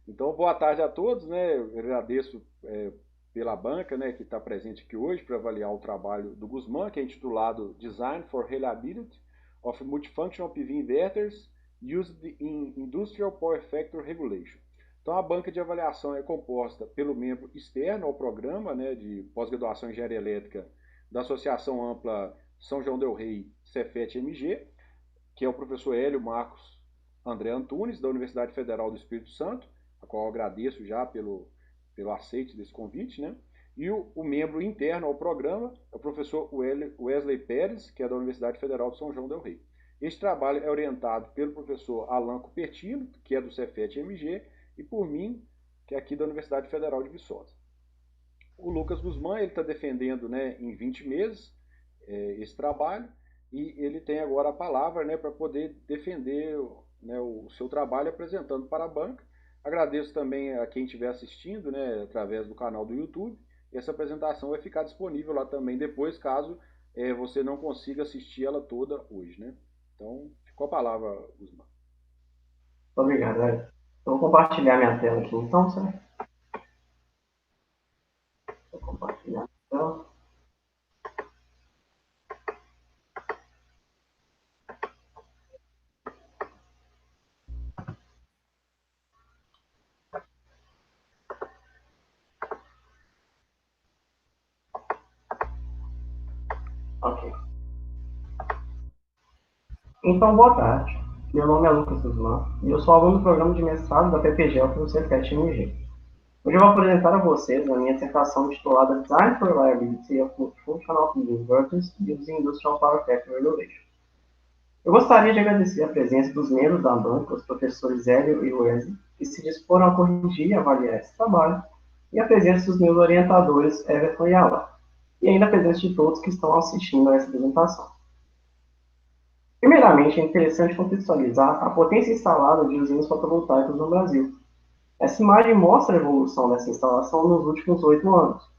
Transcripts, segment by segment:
Então, boa tarde a todos, né? Eu agradeço pela banca, né, que está presente aqui hoje para avaliar o trabalho do Guzmán, que é intitulado Design for Reliability of Multifunctional PV Inverters Used in Industrial Power Factor Regulation. Então, a banca de avaliação é composta pelo membro externo ao programa, né, de pós-graduação em engenharia elétrica da Associação Ampla São João del Rei, Cefet-MG, que é o professor Hélio Marcos André Antunes, da Universidade Federal do Espírito Santo, a qual eu agradeço já pelo aceite desse convite, né? E o membro interno ao programa é o professor Wesley Pérez, que é da Universidade Federal de São João del Rei. Este trabalho é orientado pelo professor Alan Cupertino, que é do Cefet-MG, e por mim, que é aqui da Universidade Federal de Viçosa. O Lucas Guzmán está defendendo, né, em 20 meses esse trabalho, e ele tem agora a palavra, né, para poder defender, né, o seu trabalho apresentando para a banca. Agradeço também a quem estiver assistindo, né, através do canal do YouTube. Essa apresentação vai ficar disponível lá também depois, caso você não consiga assistir ela toda hoje, né? Então, ficou a palavra, Guzmán. Obrigado, Ed. Eu vou compartilhar minha tela aqui, então, certo? Vou compartilhar a tela. Ok. Então, boa tarde. Meu nome é Lucas Guzmán e eu sou aluno do programa de mestrado da PPGEL pelo Cefet-MG. Hoje eu vou apresentar a vocês a minha dissertação titulada Design for Reliability of Multifunctional PV Inverters Using Industrial Power Factor Regulation. Eu gostaria de agradecer a presença dos membros da banca, os professores Hélio e Wesley, que se disporam a corrigir e avaliar esse trabalho, e a presença dos meus orientadores Everton e Alan, e ainda a presença de todos que estão assistindo a essa apresentação. Primeiramente, é interessante contextualizar a potência instalada de usinas fotovoltaicas no Brasil. Essa imagem mostra a evolução dessa instalação nos últimos 8 anos,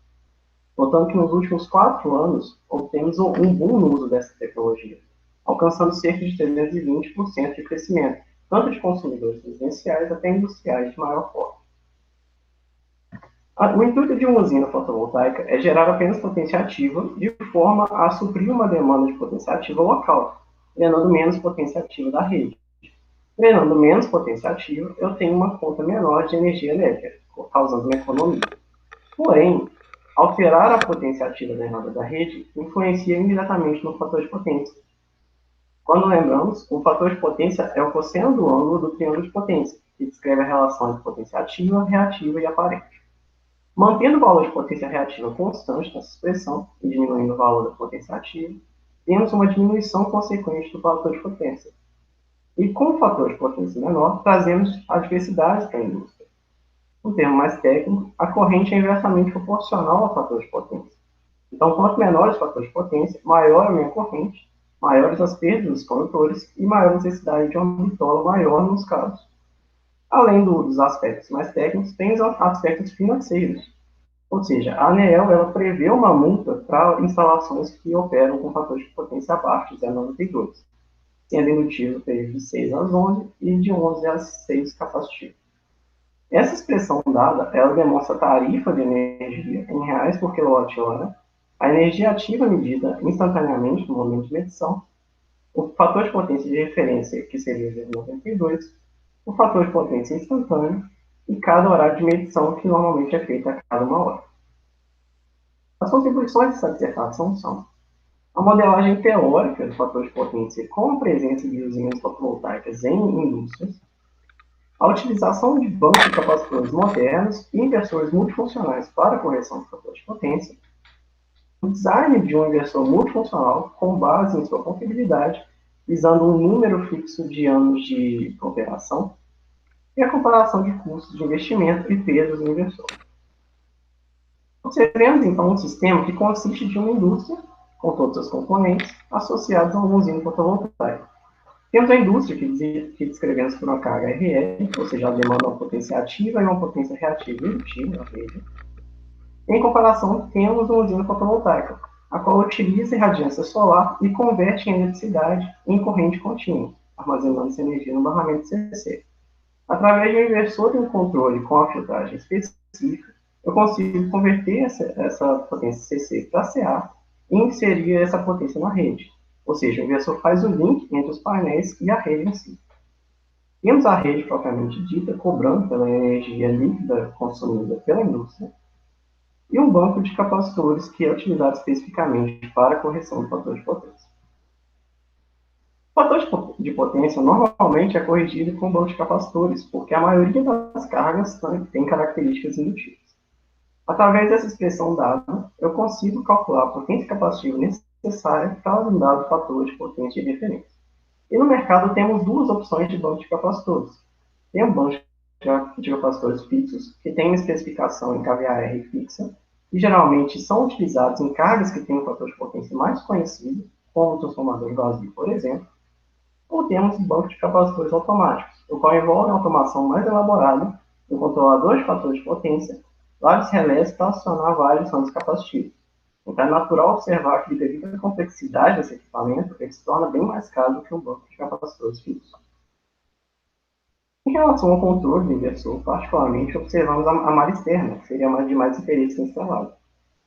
notando que nos últimos 4 anos obtemos um boom no uso dessa tecnologia, alcançando cerca de 320% de crescimento, tanto de consumidores residenciais até industriais de maior porte. O intuito de uma usina fotovoltaica é gerar apenas potência ativa, de forma a suprir uma demanda de potência ativa local, drenando menos potência ativa da rede. Drenando menos potência ativa, eu tenho uma conta menor de energia elétrica, causando uma economia. Porém, alterar a potência ativa drenada da rede influencia imediatamente no fator de potência. Quando lembramos, o fator de potência é o cosseno do ângulo do triângulo de potência, que descreve a relação entre potência ativa, reativa e aparente. Mantendo o valor de potência reativa constante nessa expressão e diminuindo o valor da potência ativa, temos uma diminuição consequente do fator de potência. E com o fator de potência menor, trazemos a diversidade para a indústria. No termo mais técnico, a corrente é inversamente proporcional ao fator de potência. Então, quanto menor o fator de potência, maior a minha corrente, maiores as perdas dos condutores e maior a necessidade de uma bitola maior nos casos. Além dos aspectos mais técnicos, tem os aspectos financeiros. Ou seja, a ANEEL ela prevê uma multa para instalações que operam com fatores de potência abaixo de 0,92, sendo emitido o período de 6 às 11 e de 11 às 6 capacitivo. Essa expressão dada, ela demonstra a tarifa de energia em reais por quilowatt-hora, a energia ativa medida instantaneamente no momento de medição, o fator de potência de referência, que seria 0,92, o fator de potência instantâneo e cada horário de medição, que normalmente é feito a cada 1 hora. As contribuições dessa dissertação são a modelagem teórica do fator de potência com a presença de usinas fotovoltaicas em indústrias, a utilização de bancos de capacitores modernos e inversores multifuncionais para a correção do fator de potência, o design de um inversor multifuncional com base em sua confiabilidade, visando um número fixo de anos de operação, e a comparação de custos de investimento e pesos do inversor. Observemos, então, um sistema que consiste de uma indústria, com todos os componentes, associados a uma usina fotovoltaica. Temos a indústria, que descrevemos por uma carga RL, ou seja, ela demanda uma potência ativa e uma potência reativa indutiva na rede. Em comparação, temos uma usina fotovoltaica, a qual utiliza irradiância solar e converte em eletricidade em corrente contínua, armazenando essa energia no barramento CC. Através de um inversor de um controle com a filtragem específica, eu consigo converter essa potência CC para CA e inserir essa potência na rede. Ou seja, o inversor faz o link entre os painéis e a rede em si. Temos a rede propriamente dita, cobrando pela energia líquida consumida pela indústria, e um banco de capacitores que é utilizado especificamente para a correção do fator de potência. O fator de potência normalmente é corrigido com um banco de capacitores, porque a maioria das cargas tem características indutivas. Através dessa expressão dada, eu consigo calcular a potência capacitiva necessária para um dado fator de potência de referência. E no mercado temos duas opções de banco de capacitores. Tem um banco de capacitores fixos, que tem uma especificação em kVAR fixa, e geralmente são utilizados em cargas que têm um fator de potência mais conhecido, como o transformador vazio, por exemplo. Ou temos um banco de capacitores automáticos, o qual envolve uma automação mais elaborada, um controlador de fator de potência, vários relés para acionar vários ramos capacitivos. Então é natural observar que, devido à complexidade desse equipamento, ele se torna bem mais caro do que um banco de capacitores fixo. Em relação ao controle do inversor, particularmente, observamos a malha externa, que seria a de mais interesse nesse trabalho.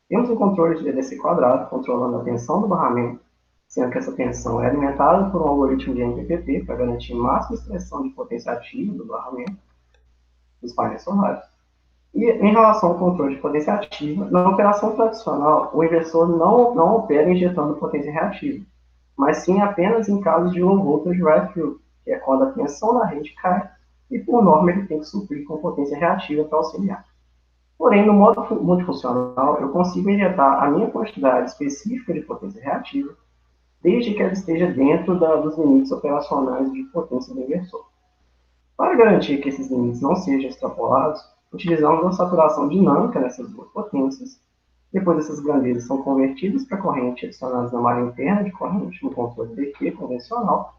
Temos um controle de EDC quadrado, controlando a tensão do barramento, sendo que essa tensão é alimentada por um algoritmo de MPPT para garantir máxima expressão de potência ativa do barramento dos painéis solares. E em relação ao controle de potência ativa, na operação tradicional, o inversor não opera injetando potência reativa, mas sim apenas em casos de low voltage drive-thru, que é quando a tensão da rede cai e, por norma, ele tem que suprir com potência reativa para auxiliar. Porém, no modo multifuncional, eu consigo injetar a minha quantidade específica de potência reativa, desde que ela esteja dentro dos limites operacionais de potência do inversor. Para garantir que esses limites não sejam extrapolados, utilizamos uma saturação dinâmica nessas duas potências. Depois, essas grandezas são convertidas para corrente adicionadas na malha interna de corrente no controle DQ convencional,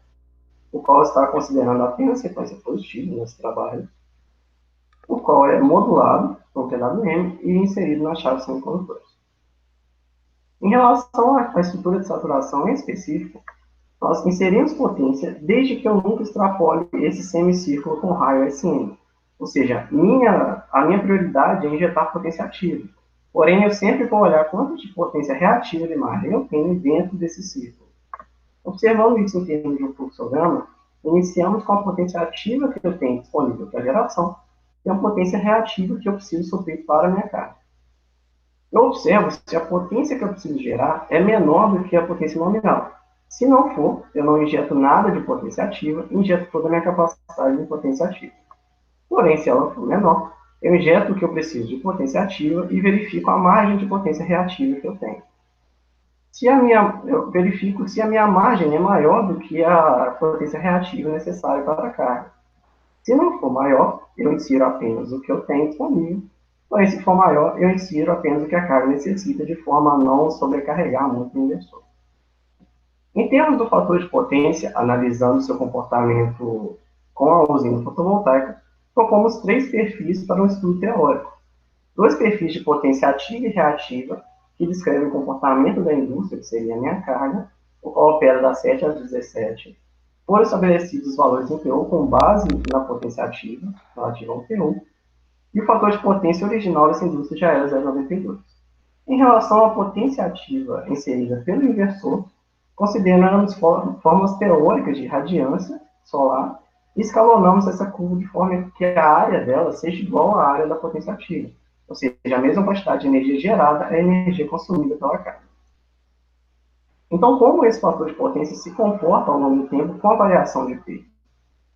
o qual está considerando apenas sequência positiva nesse trabalho, o qual é modulado com PWM e inserido na chave semicondutores. Em relação à estrutura de saturação em específico, nós inserimos potência desde que eu nunca extrapole esse semicírculo com raio SM. Ou seja, a minha prioridade é injetar potência ativa. Porém, eu sempre vou olhar quanto de potência reativa de imagem eu tenho dentro desse círculo. Observando isso em termos de um fluxograma, iniciamos com a potência ativa que eu tenho disponível para geração e a potência reativa que eu preciso suprir para a minha carga. Eu observo se a potência que eu preciso gerar é menor do que a potência nominal. Se não for, eu não injeto nada de potência ativa, injeto toda a minha capacidade de potência ativa. Porém, se ela for menor, eu injeto o que eu preciso de potência ativa e verifico a margem de potência reativa que eu tenho. Eu verifico se a minha margem é maior do que a potência reativa necessária para a carga. Se não for maior, eu insiro apenas o que eu tenho disponível. Porém, se for maior, eu insiro apenas o que a carga necessita, de forma a não sobrecarregar muito o inversor. Em termos do fator de potência, analisando seu comportamento com a usina fotovoltaica, propomos 3 perfis para um estudo teórico. 2 perfis de potência ativa e reativa, que descrevem o comportamento da indústria, que seria a minha carga, o qual opera das 7 às 17. Foram estabelecidos os valores em PU com base na potência ativa, relativa ao PU, e o fator de potência original dessa indústria já era 0,92. Em relação à potência ativa inserida pelo inversor, consideramos formas teóricas de radiância solar e escalonamos essa curva de forma que a área dela seja igual à área da potência ativa, ou seja, a mesma quantidade de energia gerada é a energia consumida pela carga. Então, como esse fator de potência se comporta ao longo do tempo com a variação de P?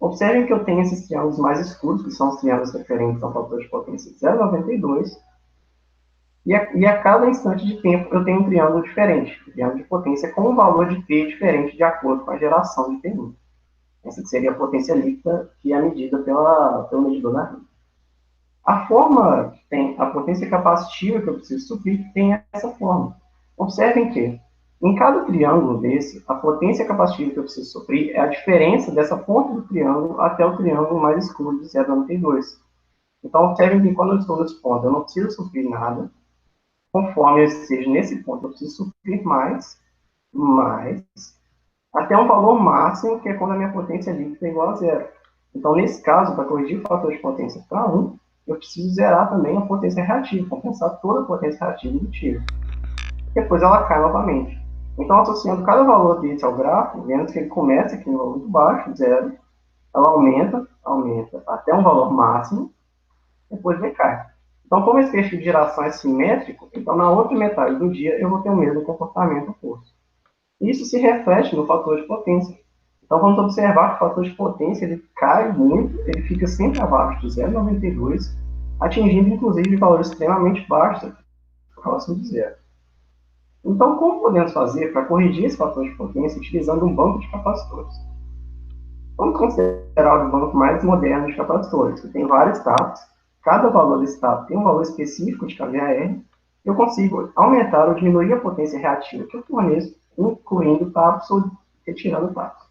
Observem que eu tenho esses triângulos mais escuros, que são os triângulos referentes ao fator de potência de 0,92, e a cada instante de tempo eu tenho um triângulo diferente, um triângulo de potência com um valor de P diferente de acordo com a geração de P1. Essa seria a potência líquida, que é medida pelo medidor da rede. A forma que tem a potência capacitiva que eu preciso suprir tem essa forma. Observem que, em cada triângulo desse, a potência capacitiva que eu preciso suprir é a diferença dessa ponta do triângulo até o triângulo mais escuro de 0,92. Então, observem que quando eu estou nesse ponto, eu não preciso suprir nada. Conforme eu esteja nesse ponto, eu preciso suprir mais, até um valor máximo, que é quando a minha potência líquida é igual a zero. Então, nesse caso, para corrigir o fator de potência para 1, eu preciso zerar também a potência reativa, compensar toda a potência reativa indutiva. Depois ela cai novamente. Então, associando cada valor desse ao gráfico, vendo que ele começa aqui no valor muito baixo, 0, ela aumenta, aumenta até um valor máximo, depois decai. Então, como esse eixo de geração é simétrico, então na outra metade do dia eu vou ter o mesmo comportamento oposto. Isso se reflete no fator de potência. Então, vamos observar que o fator de potência ele cai muito, ele fica sempre abaixo de 0,92, atingindo inclusive valores extremamente baixos, próximo de zero. Então, como podemos fazer para corrigir esse fator de potência utilizando um banco de capacitores? Vamos considerar o banco mais moderno de capacitores, que tem vários taps. Cada valor desse tap tem um valor específico de kVAR. Eu consigo aumentar ou diminuir a potência reativa que eu forneço, incluindo taps ou retirando taps.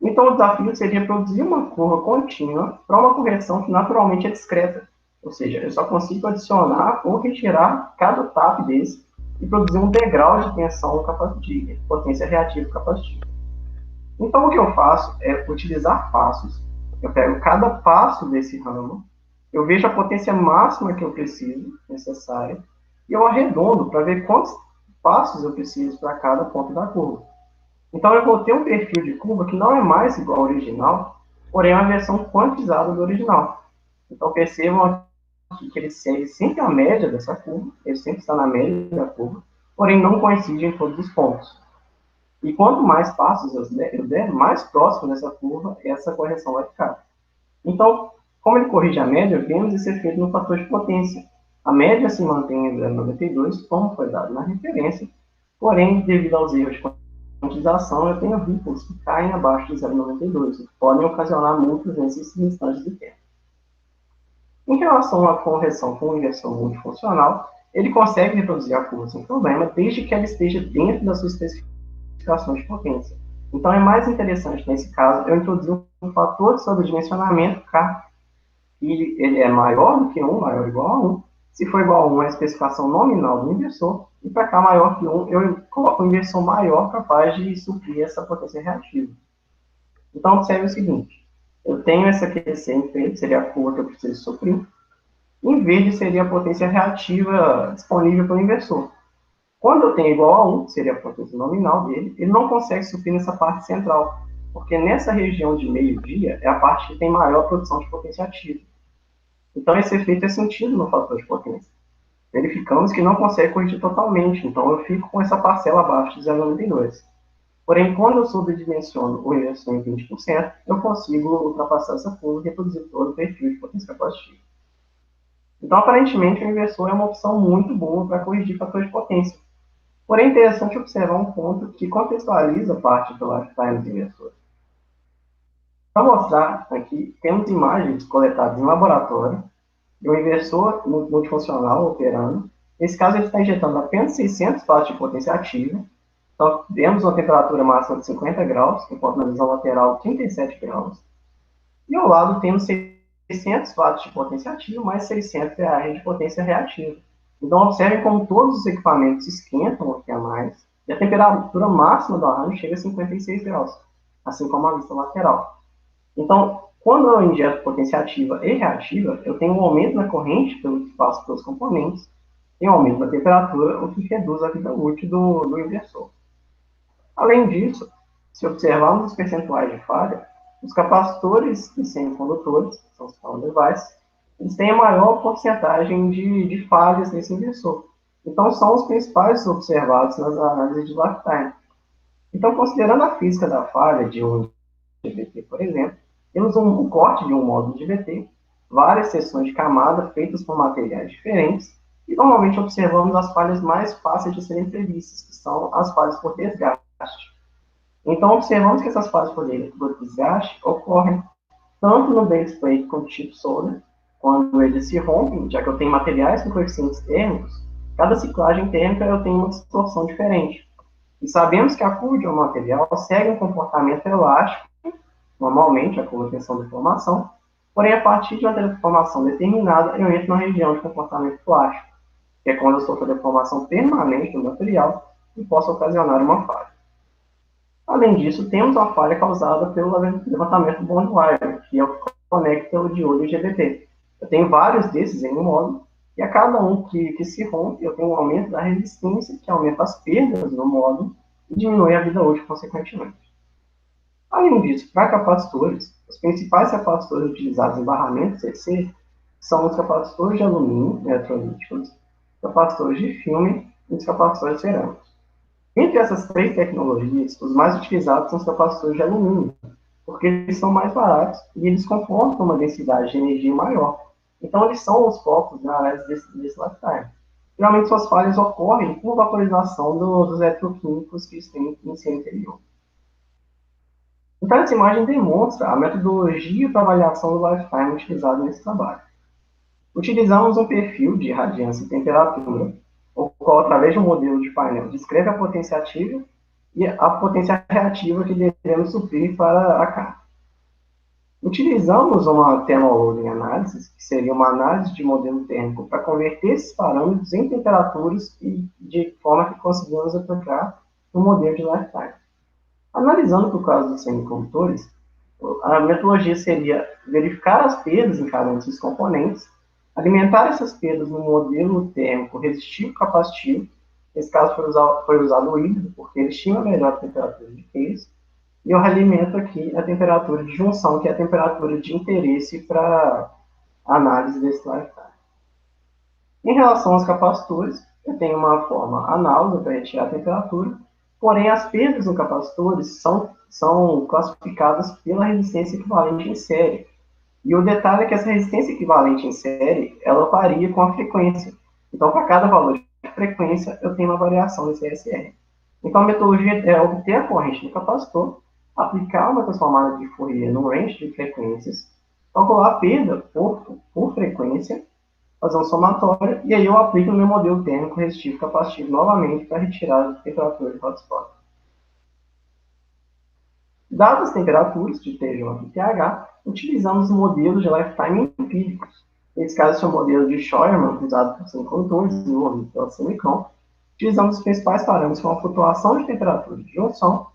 Então, o desafio seria produzir uma curva contínua para uma correção que naturalmente é discreta. Ou seja, eu só consigo adicionar ou retirar cada tap desse e produzir um degrau de tensão capacitiva, potência reativa capacitiva. Então, o que eu faço é utilizar passos. Eu pego cada passo desse ramo, eu vejo a potência máxima que eu preciso, necessária, e eu arredondo para ver quantos passos eu preciso para cada ponto da curva. Então, eu vou ter um perfil de curva que não é mais igual ao original, porém é uma versão quantizada do original. Então, percebam que ele segue sempre a média dessa curva, ele sempre está na média da curva, porém não coincide em todos os pontos. E quanto mais passos eu der, mais próximo dessa curva, essa correção vai ficar. Então, como ele corrige a média, vemos esse efeito no fator de potência. A média se mantém em 0,92, como foi dado na referência, porém, devido aos erros de quantização, eu tenho ripples que caem abaixo de 0,92, que podem ocasionar multas nesses instantes de tempo. Em relação à correção com inversão multifuncional, ele consegue reproduzir a curva sem problema, desde que ela esteja dentro da sua especificação de potência. Então, é mais interessante, nesse caso, eu introduzir um fator de sobredimensionamento K, e ele é maior do que 1, maior ou igual a 1. Se for igual a 1, é a especificação nominal do inversor, e para K maior que 1, eu coloco um inversor maior capaz de suprir essa potência reativa. Então, observe o seguinte, eu tenho essa QC em P, seria a curva que eu preciso suprir, em verde seria a potência reativa disponível pelo inversor. Quando eu tenho igual a 1, seria a potência nominal dele, ele não consegue suprir nessa parte central, porque nessa região de meio-dia é a parte que tem maior produção de potência ativa. Então, esse efeito é sentido no fator de potência. Verificamos que não consegue corrigir totalmente, então eu fico com essa parcela abaixo de 0,92. Porém, quando eu sobredimensiono o inversor em 20%, eu consigo ultrapassar essa curva e reproduzir todo o perfil de potência capacitiva. Então, aparentemente, o inversor é uma opção muito boa para corrigir fator de potência. Porém, é interessante observar um ponto que contextualiza parte do lifetime do inversor. Para mostrar aqui, temos imagens coletadas em laboratório de um inversor multifuncional operando. Nesse caso, ele está injetando apenas 600 watts de potência ativa. Então, temos uma temperatura máxima de 50 graus, enquanto na visão lateral 37 graus. E ao lado temos 600 watts de potência ativa mais 600 VAR de potência reativa. Então, observem como todos os equipamentos esquentam aqui a mais, e a temperatura máxima do arranjo chega a 56 graus, assim como a vista lateral. Então, quando eu injeto potência ativa e reativa, eu tenho um aumento na corrente pelo que passo pelos componentes, e um aumento na temperatura, o que reduz a vida útil do inversor. Além disso, se observarmos os percentuais de falha, os capacitores e semicondutores, que são os power devices, eles têm a maior porcentagem de falhas nesse inversor. Então, são os principais observados nas análises de lifetime. Então, considerando a física da falha de um GBT, por exemplo, temos um corte de um módulo de GBT, várias seções de camada feitas por materiais diferentes, e normalmente observamos as falhas mais fáceis de serem previstas, que são as falhas por desgaste. Então, observamos que essas falhas por desgaste ocorrem tanto no base plate quanto no chip solder, quando eles se rompem, já que eu tenho materiais com coeficientes térmicos, cada ciclagem térmica eu tenho uma distorção diferente. E sabemos que a curva de um material segue um comportamento elástico, normalmente a curva de tensão de deformação, porém a partir de uma deformação determinada eu entro na região de comportamento plástico, que é quando eu sofro a deformação permanente do material e posso ocasionar uma falha. Além disso, temos uma falha causada pelo levantamento do bond wire, que é o que conecta o diodo e o GBT. Eu tenho vários desses em um módulo, e a cada um que se rompe, eu tenho um aumento da resistência, que aumenta as perdas no módulo e diminui a vida útil consequentemente. Além disso, para capacitores, os principais capacitores utilizados em barramento CC são os capacitores de alumínio eletrolíticos, capacitores de filme e os capacitores cerâmicos. Entre essas três tecnologias, os mais utilizados são os capacitores de alumínio, porque eles são mais baratos e eles comportam uma densidade de energia maior. Então, eles são os focos na análise desse lifetime. Geralmente, suas falhas ocorrem por vaporização dos eletroquímicos que têm em seu interior. Então, essa imagem demonstra a metodologia para avaliação do lifetime utilizado nesse trabalho. Utilizamos um perfil de radiância e temperatura, o qual, através de um modelo de painel, descreve a potência ativa e a potência reativa que devemos suprir para a carga. Utilizamos uma thermal loading analysis, que seria uma análise de modelo térmico para converter esses parâmetros em temperaturas e de forma que conseguimos aplicar no modelo de lifetime. Analisando para o caso dos semicondutores, a metodologia seria verificar as perdas em cada um desses componentes, alimentar essas perdas no modelo térmico resistivo capacitivo. Nesse caso foi usado o híbrido, porque eles tinham a melhor temperatura de case, e eu alimento aqui a temperatura de junção, que é a temperatura de interesse para a análise desse lifetime. Em relação aos capacitores, eu tenho uma forma análoga para retirar a temperatura, porém as perdas no capacitores são classificadas pela resistência equivalente em série. E o detalhe é que essa resistência equivalente em série, ela varia com a frequência. Então, para cada valor de frequência, eu tenho uma variação nesse ESR. Então, a metodologia é obter a corrente do capacitor, aplicar uma transformada de Fourier no range de frequências, calcular a perda por frequência, fazer um somatório, e aí eu aplico no meu modelo térmico resistivo capacitivo novamente para retirar a temperatura de hotspot. Dadas as temperaturas de TJ e TH, utilizamos modelos de lifetime empíricos. Nesse caso, esse é o modelo de Scheuermann, usado por semicondutores, desenvolvido pela Semicon. Utilizamos os principais parâmetros, como a flutuação de temperatura de junção,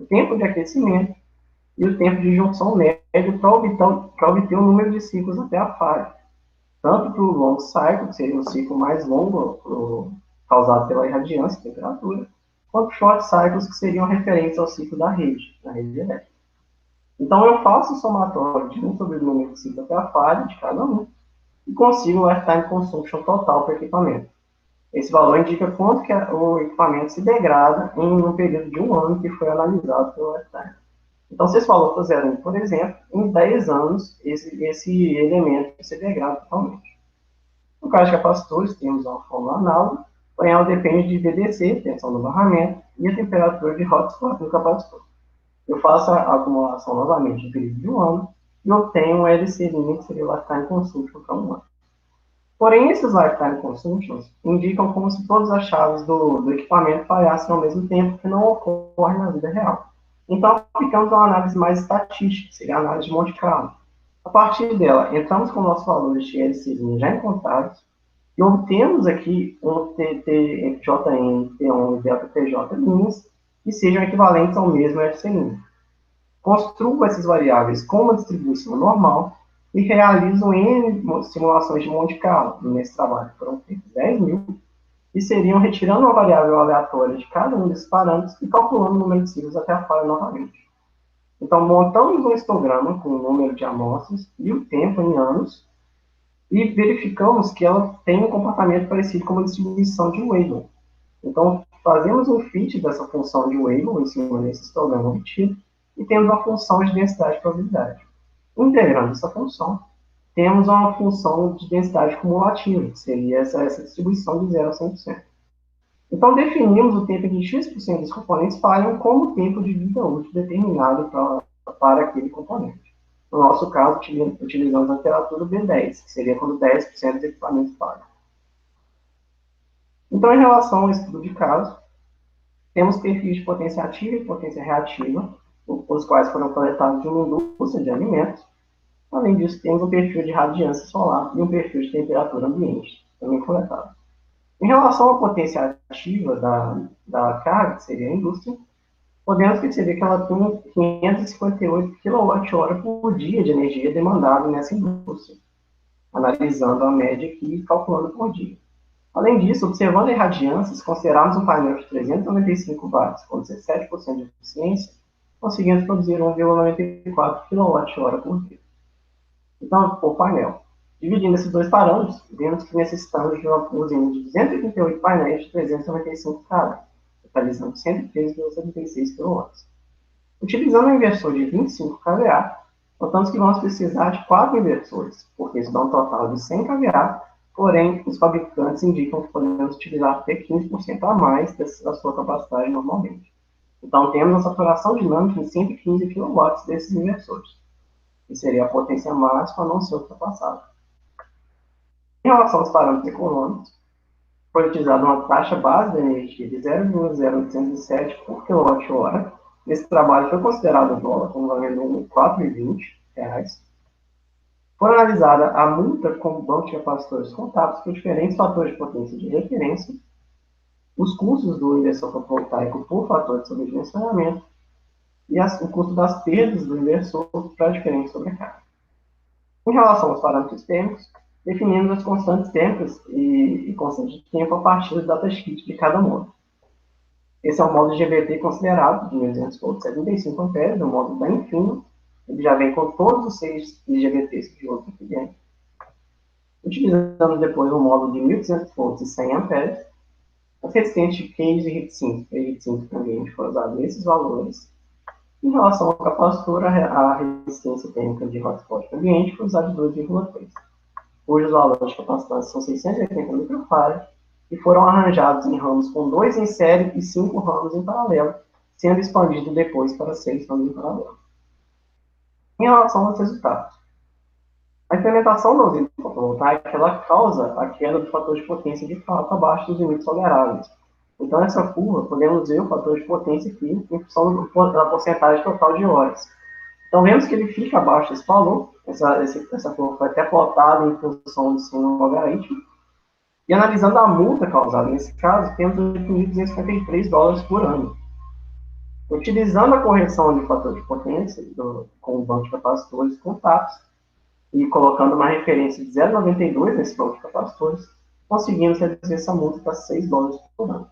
o tempo de aquecimento e o tempo de junção médio para obter o número de ciclos até a falha. Tanto para o long cycle, que seria um ciclo mais longo causado pela irradiância e temperatura, quanto short cycles, que seriam referentes ao ciclo da rede elétrica. Então, eu faço o somatório de 1 sobre o número de ciclos até a falha de cada um e consigo o lifetime consumption total para o equipamento. Esse valor indica quanto que o equipamento se degrada em um período de 1 ano que foi analisado pelo lifetime. Então, se esse valor for 0, por exemplo, em 10 anos, esse elemento se degrada totalmente. No caso de capacitores, temos uma fórmula análoga, porém ela depende de VDC, tensão do barramento, e a temperatura de hotspot no capacitor. Eu faço a acumulação novamente no período de 1 ano e obtenho um LC limit, que seria o lifetime consumption para 1 ano. Porém, esses lifetime consumptions indicam como se todas as chaves do equipamento falhassem ao mesmo tempo, que não ocorre na vida real. Então, aplicamos uma análise mais estatística, que seria a análise de Monte Carlo. A partir dela, entramos com nossos valores de LC já encontrados e obtemos aqui um TTJN, T1 e delta TJ linhas, que sejam equivalentes ao mesmo FC-min. Construo essas variáveis com uma distribuição normal e realizo N simulações de Monte Carlo. Nesse trabalho foram feitas 10.000 e seriam retirando uma variável aleatória de cada um desses parâmetros e calculando o número de ciclos até a falha novamente. Então, montamos um histograma com o número de amostras e o tempo em anos e verificamos que ela tem um comportamento parecido com uma distribuição de Weibull. Então, fazemos um fit dessa função de Weibull em cima desse histograma obtido e temos uma função de densidade de probabilidade. Integrando essa função, temos uma função de densidade cumulativa, que seria essa distribuição de 0 a 100%. Então, definimos o tempo de X% dos componentes falham como tempo de vida útil determinado para aquele componente. No nosso caso, utilizamos a temperatura B10, que seria quando 10% dos equipamentos falham. Então, em relação ao estudo de caso, temos perfis de potência ativa e potência reativa, os quais foram coletados de uma indústria de alimentos. Além disso, temos um perfil de radiância solar e um perfil de temperatura ambiente, também coletado. Em relação à potência ativa da carga, que seria a indústria, podemos perceber que ela tem 558 kWh por dia de energia demandada nessa indústria, analisando a média aqui e calculando por dia. Além disso, observando a irradiância, se considerarmos um painel de 395 watts com 17% de eficiência, conseguimos produzir 1,94 kWh por dia. Então, o painel. Dividindo esses dois parâmetros, vemos que necessitamos de uma usina de 238 painéis de 395 cada, totalizando 113,76 kW. Utilizando um inversor de 25 kVA, notamos que vamos precisar de 4 inversores, porque isso dá um total de 100 kVA, porém, os fabricantes indicam que podemos utilizar até 15% a mais da sua capacidade normalmente. Então, temos a saturação dinâmica em 115 kW desses inversores, que seria a potência máxima a não ser ultrapassada. Em relação aos parâmetros econômicos, foi utilizada uma taxa base de energia de 0,0807 por kWh. Esse trabalho foi considerado o dólar como valendo R$ 4,20. Foi analisada a multa com o banco de capacitores contábeis por diferentes fatores de potência de referência, os custos do inversor fotovoltaico por fator de sobredimensionamento e o custo das perdas do inversor para diferentes sobrecargas. Em relação aos parâmetros térmicos, definimos as constantes térmicas e constantes de tempo a partir do datasheet de cada módulo. Esse é o módulo GBT considerado, de 1.200 volts, 75 amperes, é um módulo bem fino. Ele já vem com todos os 6 IGBTs de outro que vem. Utilizamos depois um módulo de 1.200 volts e 100 amperes. As resistências de case e heatsink também foram usados nesses valores. Em relação ao capacitor, a resistência térmica de hotspot ambiente foi usada de 2,3, cujos valores de capacitância são 680 microfarad e foram arranjados em ramos com 2 em série e 5 ramos em paralelo, sendo expandido depois para 6 ramos em paralelo. Em relação aos resultados, a implementação da usina fotovoltaica ela causa a queda do fator de potência de fato abaixo dos limites toleráveis. Então, nessa curva, podemos ver o fator de potência aqui em função da porcentagem total de horas. Então, vemos que ele fica abaixo desse valor. Essa curva foi até plotada em função de ser um logaritmo. E analisando a multa causada nesse caso, temos $8.253 por ano. Utilizando a correção de fator de potência com o banco de capacitores contatos e colocando uma referência de 0,92 nesse banco de capacitores, conseguimos reduzir essa multa para $6 por ano.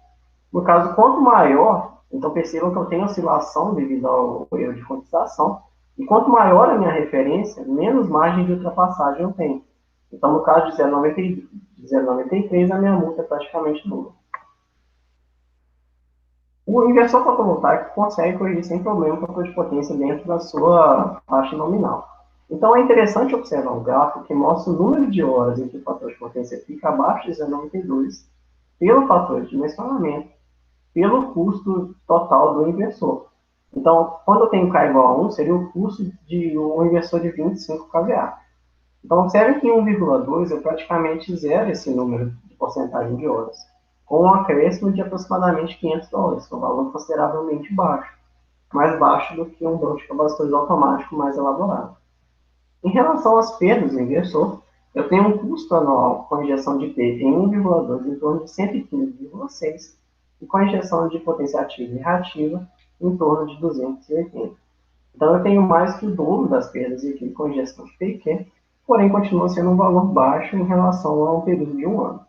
No caso, quanto maior, então percebam que eu tenho oscilação devido ao erro de quantização, e quanto maior a minha referência, menos margem de ultrapassagem eu tenho. Então, no caso de 0,93, a minha multa é praticamente nula. O inversor fotovoltaico consegue corrigir sem problema o fator de potência dentro da sua faixa nominal. Então, é interessante observar um gráfico que mostra o número de horas em que o fator de potência fica abaixo de 0,92 pelo fator de dimensionamento, pelo custo total do inversor. Então, quando eu tenho K igual a 1, seria o custo de um inversor de 25 kVA. Então, observe que em 1,2 eu praticamente zero esse número de porcentagem de horas, com um acréscimo de aproximadamente $500, que é um valor consideravelmente baixo, mais baixo do que um banco de capacitores automático mais elaborado. Em relação às perdas do inversor, eu tenho um custo anual com injeção de P em 1,2 em torno de 115,6 e com injeção de potência ativa e reativa em torno de 280. Então, eu tenho mais que o dobro das perdas aqui com injeção de PQ, porém continua sendo um valor baixo em relação a um período de um ano.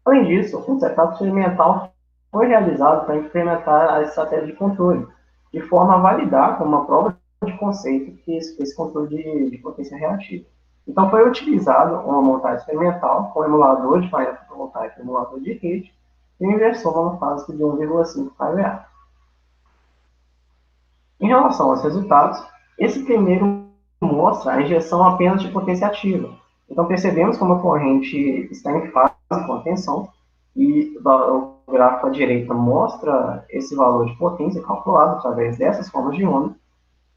Além disso, um setup experimental foi realizado para implementar a estratégia de controle, de forma a validar como uma prova de conceito que esse controle de potência reativa. Então, foi utilizado uma montagem experimental com emulador de painel fotovoltaico e emulador de rede e uma inversão monofásica de 1,5 kVA. Em relação aos resultados, esse primeiro mostra a injeção apenas de potência ativa. Então, percebemos como a corrente está em fase de contenção e o gráfico à direita mostra esse valor de potência calculado através dessas formas de onda.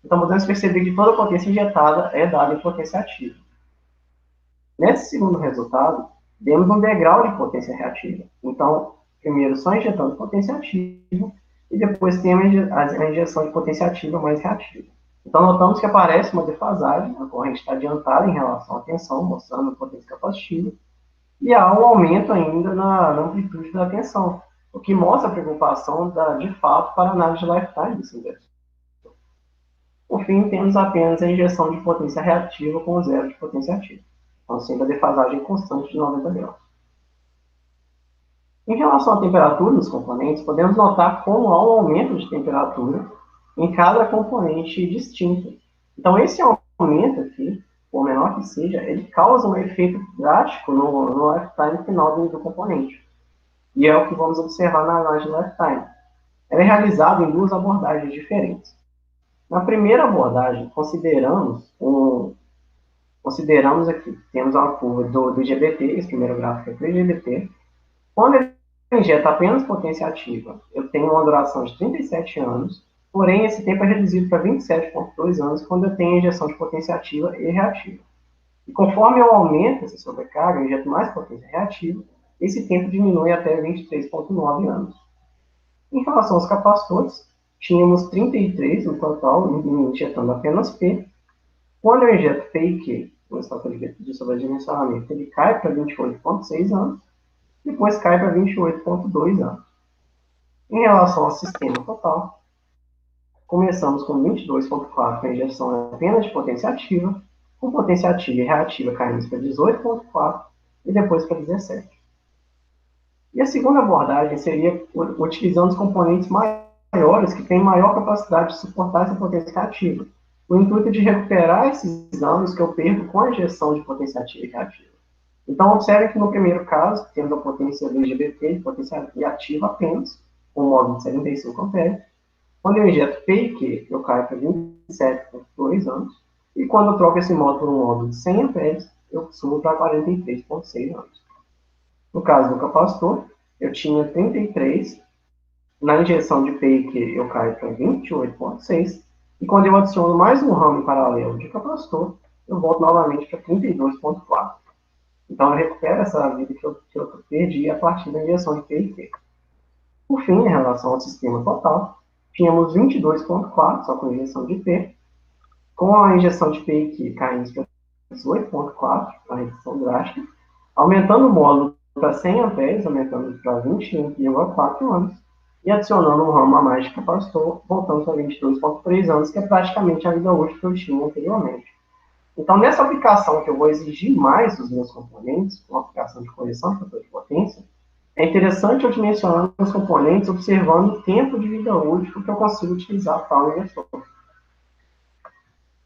Então, podemos perceber que toda a potência injetada é dada em potência ativa. Nesse segundo resultado, demos um degrau de potência reativa. Então, primeiro só injetando potência ativa e depois temos a injeção de potência ativa mais reativa. Então, notamos que aparece uma defasagem, a corrente está adiantada em relação à tensão, mostrando a potência capacitiva, e há um aumento ainda na amplitude da tensão, o que mostra a preocupação de fato para a análise de lifetime desse inversor. Por fim, temos apenas a injeção de potência reativa com zero de potência ativa, então sempre a defasagem constante de 90 graus. Em relação à temperatura dos componentes, podemos notar como há um aumento de temperatura em cada componente distinto. Então, esse aumento aqui, por menor que seja, ele causa um efeito drástico no lifetime final do componente. E é o que vamos observar na análise de lifetime. Ela é realizada em duas abordagens diferentes. Na primeira abordagem, consideramos aqui, temos a curva do GBT, esse primeiro gráfico aqui é o GBT. Quando ele injeta apenas potência ativa, eu tenho uma duração de 37 anos, porém esse tempo é reduzido para 27,2 anos quando eu tenho injeção de potência ativa e reativa. E conforme eu aumento essa sobrecarga, eu injeto mais potência reativa, esse tempo diminui até 23,9 anos. Em relação aos capacitores, tínhamos 33 no total, injetando apenas P. Quando eu injeto P e Q, no estado de sobredimensionamento, ele cai para 28,6 anos, depois cai para 28,2 anos. Em relação ao sistema total, começamos com 22,4 com a injeção apenas de potência ativa, com potência ativa e reativa caímos para 18,4 e depois para 17. E a segunda abordagem seria utilizando os componentes maiores que têm maior capacidade de suportar essa potência ativa, o intuito de recuperar esses anos que eu perco com a injeção de potência ativa e reativa. Então, observe que no primeiro caso, temos a potência do GBT, potência ativa apenas, com um módulo de 75 amperes. Quando eu injeto P e Q, eu caio para 27,2 anos. E quando eu troco esse módulo por um módulo de 100 amperes, eu subo para 43,6 anos. No caso do capacitor, eu tinha 33. Na injeção de P e Q, eu caio para 28,6. E quando eu adiciono mais um ramo em paralelo de capacitor, eu volto novamente para 32,4. Então, eu recupero essa vida que eu perdi a partir da injeção de P e Q. Por fim, em relação ao sistema total, tínhamos 22,4 só com injeção de P. Com a injeção de P e Q, caímos para 18,4, a redução drástica, aumentando o módulo para 100 amperes, aumentando para 21,4 anos, e adicionando um ramo a mais de capacitor, voltando para 22,3 anos, que é praticamente a vida útil que eu tinha anteriormente. Então, nessa aplicação que eu vou exigir mais dos meus componentes, uma aplicação de correção de fator de potência, é interessante eu dimensionar os componentes observando o tempo de vida útil que eu consigo utilizar para o inversor.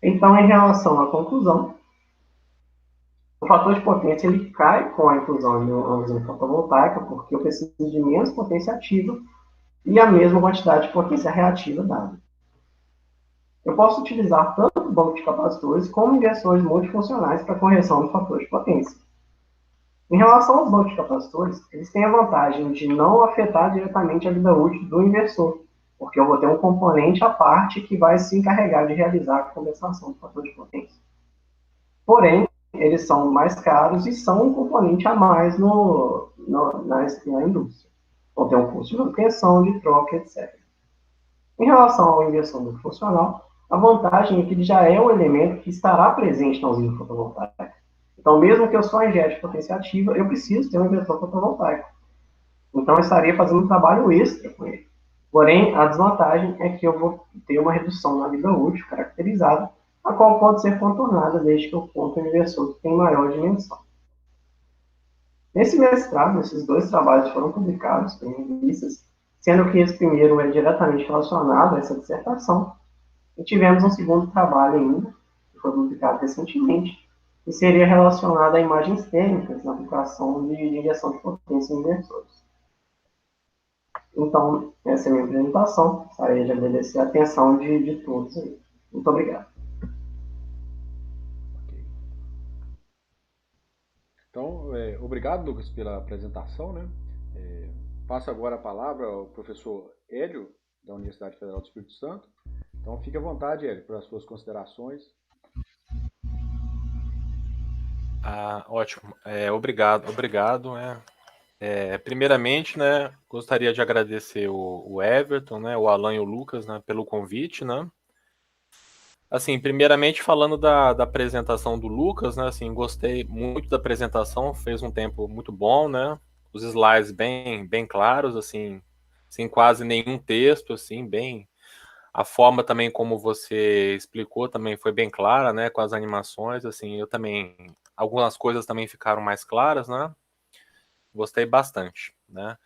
Então, em relação à conclusão, o fator de potência ele cai com a inclusão de uma usina fotovoltaica, porque eu preciso de menos potência ativa e a mesma quantidade de potência reativa dada. Eu posso utilizar tanto o banco de capacitores como inversores multifuncionais para correção do fator de potência. Em relação aos bancos de capacitores, eles têm a vantagem de não afetar diretamente a vida útil do inversor, porque eu vou ter um componente à parte que vai se encarregar de realizar a compensação do fator de potência. Porém, eles são mais caros e são um componente a mais na indústria. Vão ter um custo de manutenção, de troca, etc. Em relação ao inversor multifuncional, a vantagem é que ele já é um elemento que estará presente na usina fotovoltaica. Então, mesmo que eu só injete potência ativa, eu preciso ter um inversor fotovoltaico. Então, eu estaria fazendo um trabalho extra com ele. Porém, a desvantagem é que eu vou ter uma redução na vida útil caracterizada, a qual pode ser contornada desde que eu conte um inversor que tem maior dimensão. Nesse mestrado, esses dois trabalhos foram publicados em revistas, sendo que esse primeiro é diretamente relacionado a essa dissertação, e tivemos um segundo trabalho ainda, que foi publicado recentemente, que seria relacionado a imagens térmicas na aplicação de injeção de potência em inversores. Então, essa é a minha apresentação. Gostaria de agradecer a atenção de todos aí. Muito obrigado. Então, obrigado, Lucas, pela apresentação, né? Passo agora a palavra ao professor Hélio, da Universidade Federal do Espírito Santo. Então, fique à vontade, Hélio, para as suas considerações. Ótimo. Obrigado. Primeiramente, né, gostaria de agradecer o Everton, né, o Alan e o Lucas, né, pelo convite, né. Assim, primeiramente falando da apresentação do Lucas, né, assim, gostei muito da apresentação, fez um tempo muito bom, né. os slides bem claros, assim, sem quase nenhum texto, assim, bem... A forma também como você explicou também foi bem clara, né, com as animações, assim, eu também... Algumas coisas também ficaram mais claras, né? Gostei bastante, né?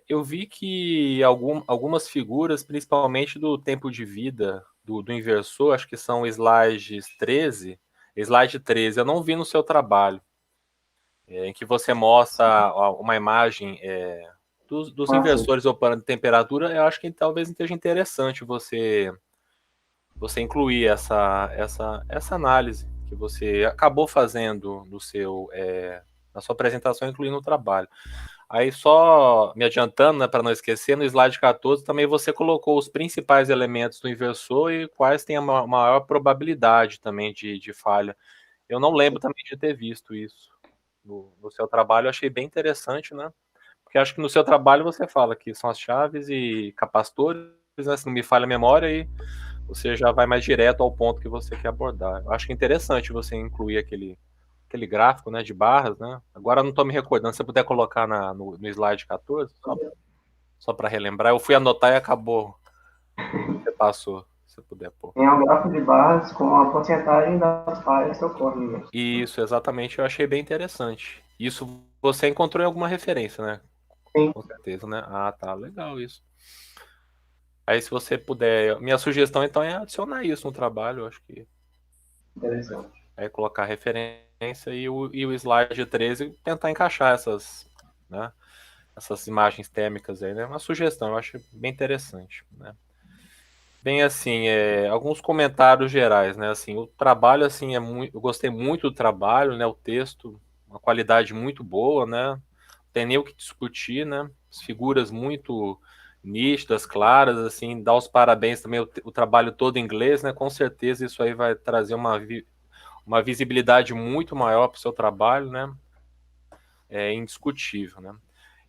Eu vi que algumas figuras, principalmente do tempo de vida do inversor, acho que são slides 13, slide 13, eu não vi no seu trabalho, em que você mostra uma imagem dos inversores operando em temperatura. Eu acho que talvez esteja interessante você incluir essa análise que você acabou fazendo na sua apresentação, incluindo o trabalho. Aí só me adiantando, né, para não esquecer, no slide 14 também você colocou os principais elementos do inversor e quais têm a maior probabilidade também de falha. Eu não lembro também de ter visto isso no seu trabalho, eu achei bem interessante, né? Porque acho que no seu trabalho você fala que são as chaves e capacitores, né, se não me falha a memória, e você já vai mais direto ao ponto que você quer abordar. Eu acho que é interessante você incluir aquele gráfico, né, de barras, né? Agora eu não estou me recordando, se você puder colocar no slide 14, só para relembrar. Eu fui anotar e acabou. Você passou, se você puder pôr. Tem um gráfico de barras com a porcentagem das falhas que ocorrem. Isso, exatamente, eu achei bem interessante. Isso você encontrou em alguma referência, né? Sim. Com certeza, né? Ah, tá, legal isso. Aí se você puder, minha sugestão então é adicionar isso no trabalho, eu acho que Interessante. é colocar referência e o slide 13 tentar encaixar né, essas imagens térmicas aí, né? Uma sugestão, eu acho bem interessante, né? Bem, assim, alguns comentários gerais, né? Assim, o trabalho, assim, eu gostei muito do trabalho, né? O texto, uma qualidade muito boa, né? Não tem nem o que discutir, né? As figuras muito nítidas, claras, assim, dar os parabéns também, o trabalho todo em inglês, né? Com certeza isso aí vai trazer uma visibilidade muito maior para o seu trabalho, né? É indiscutível, né?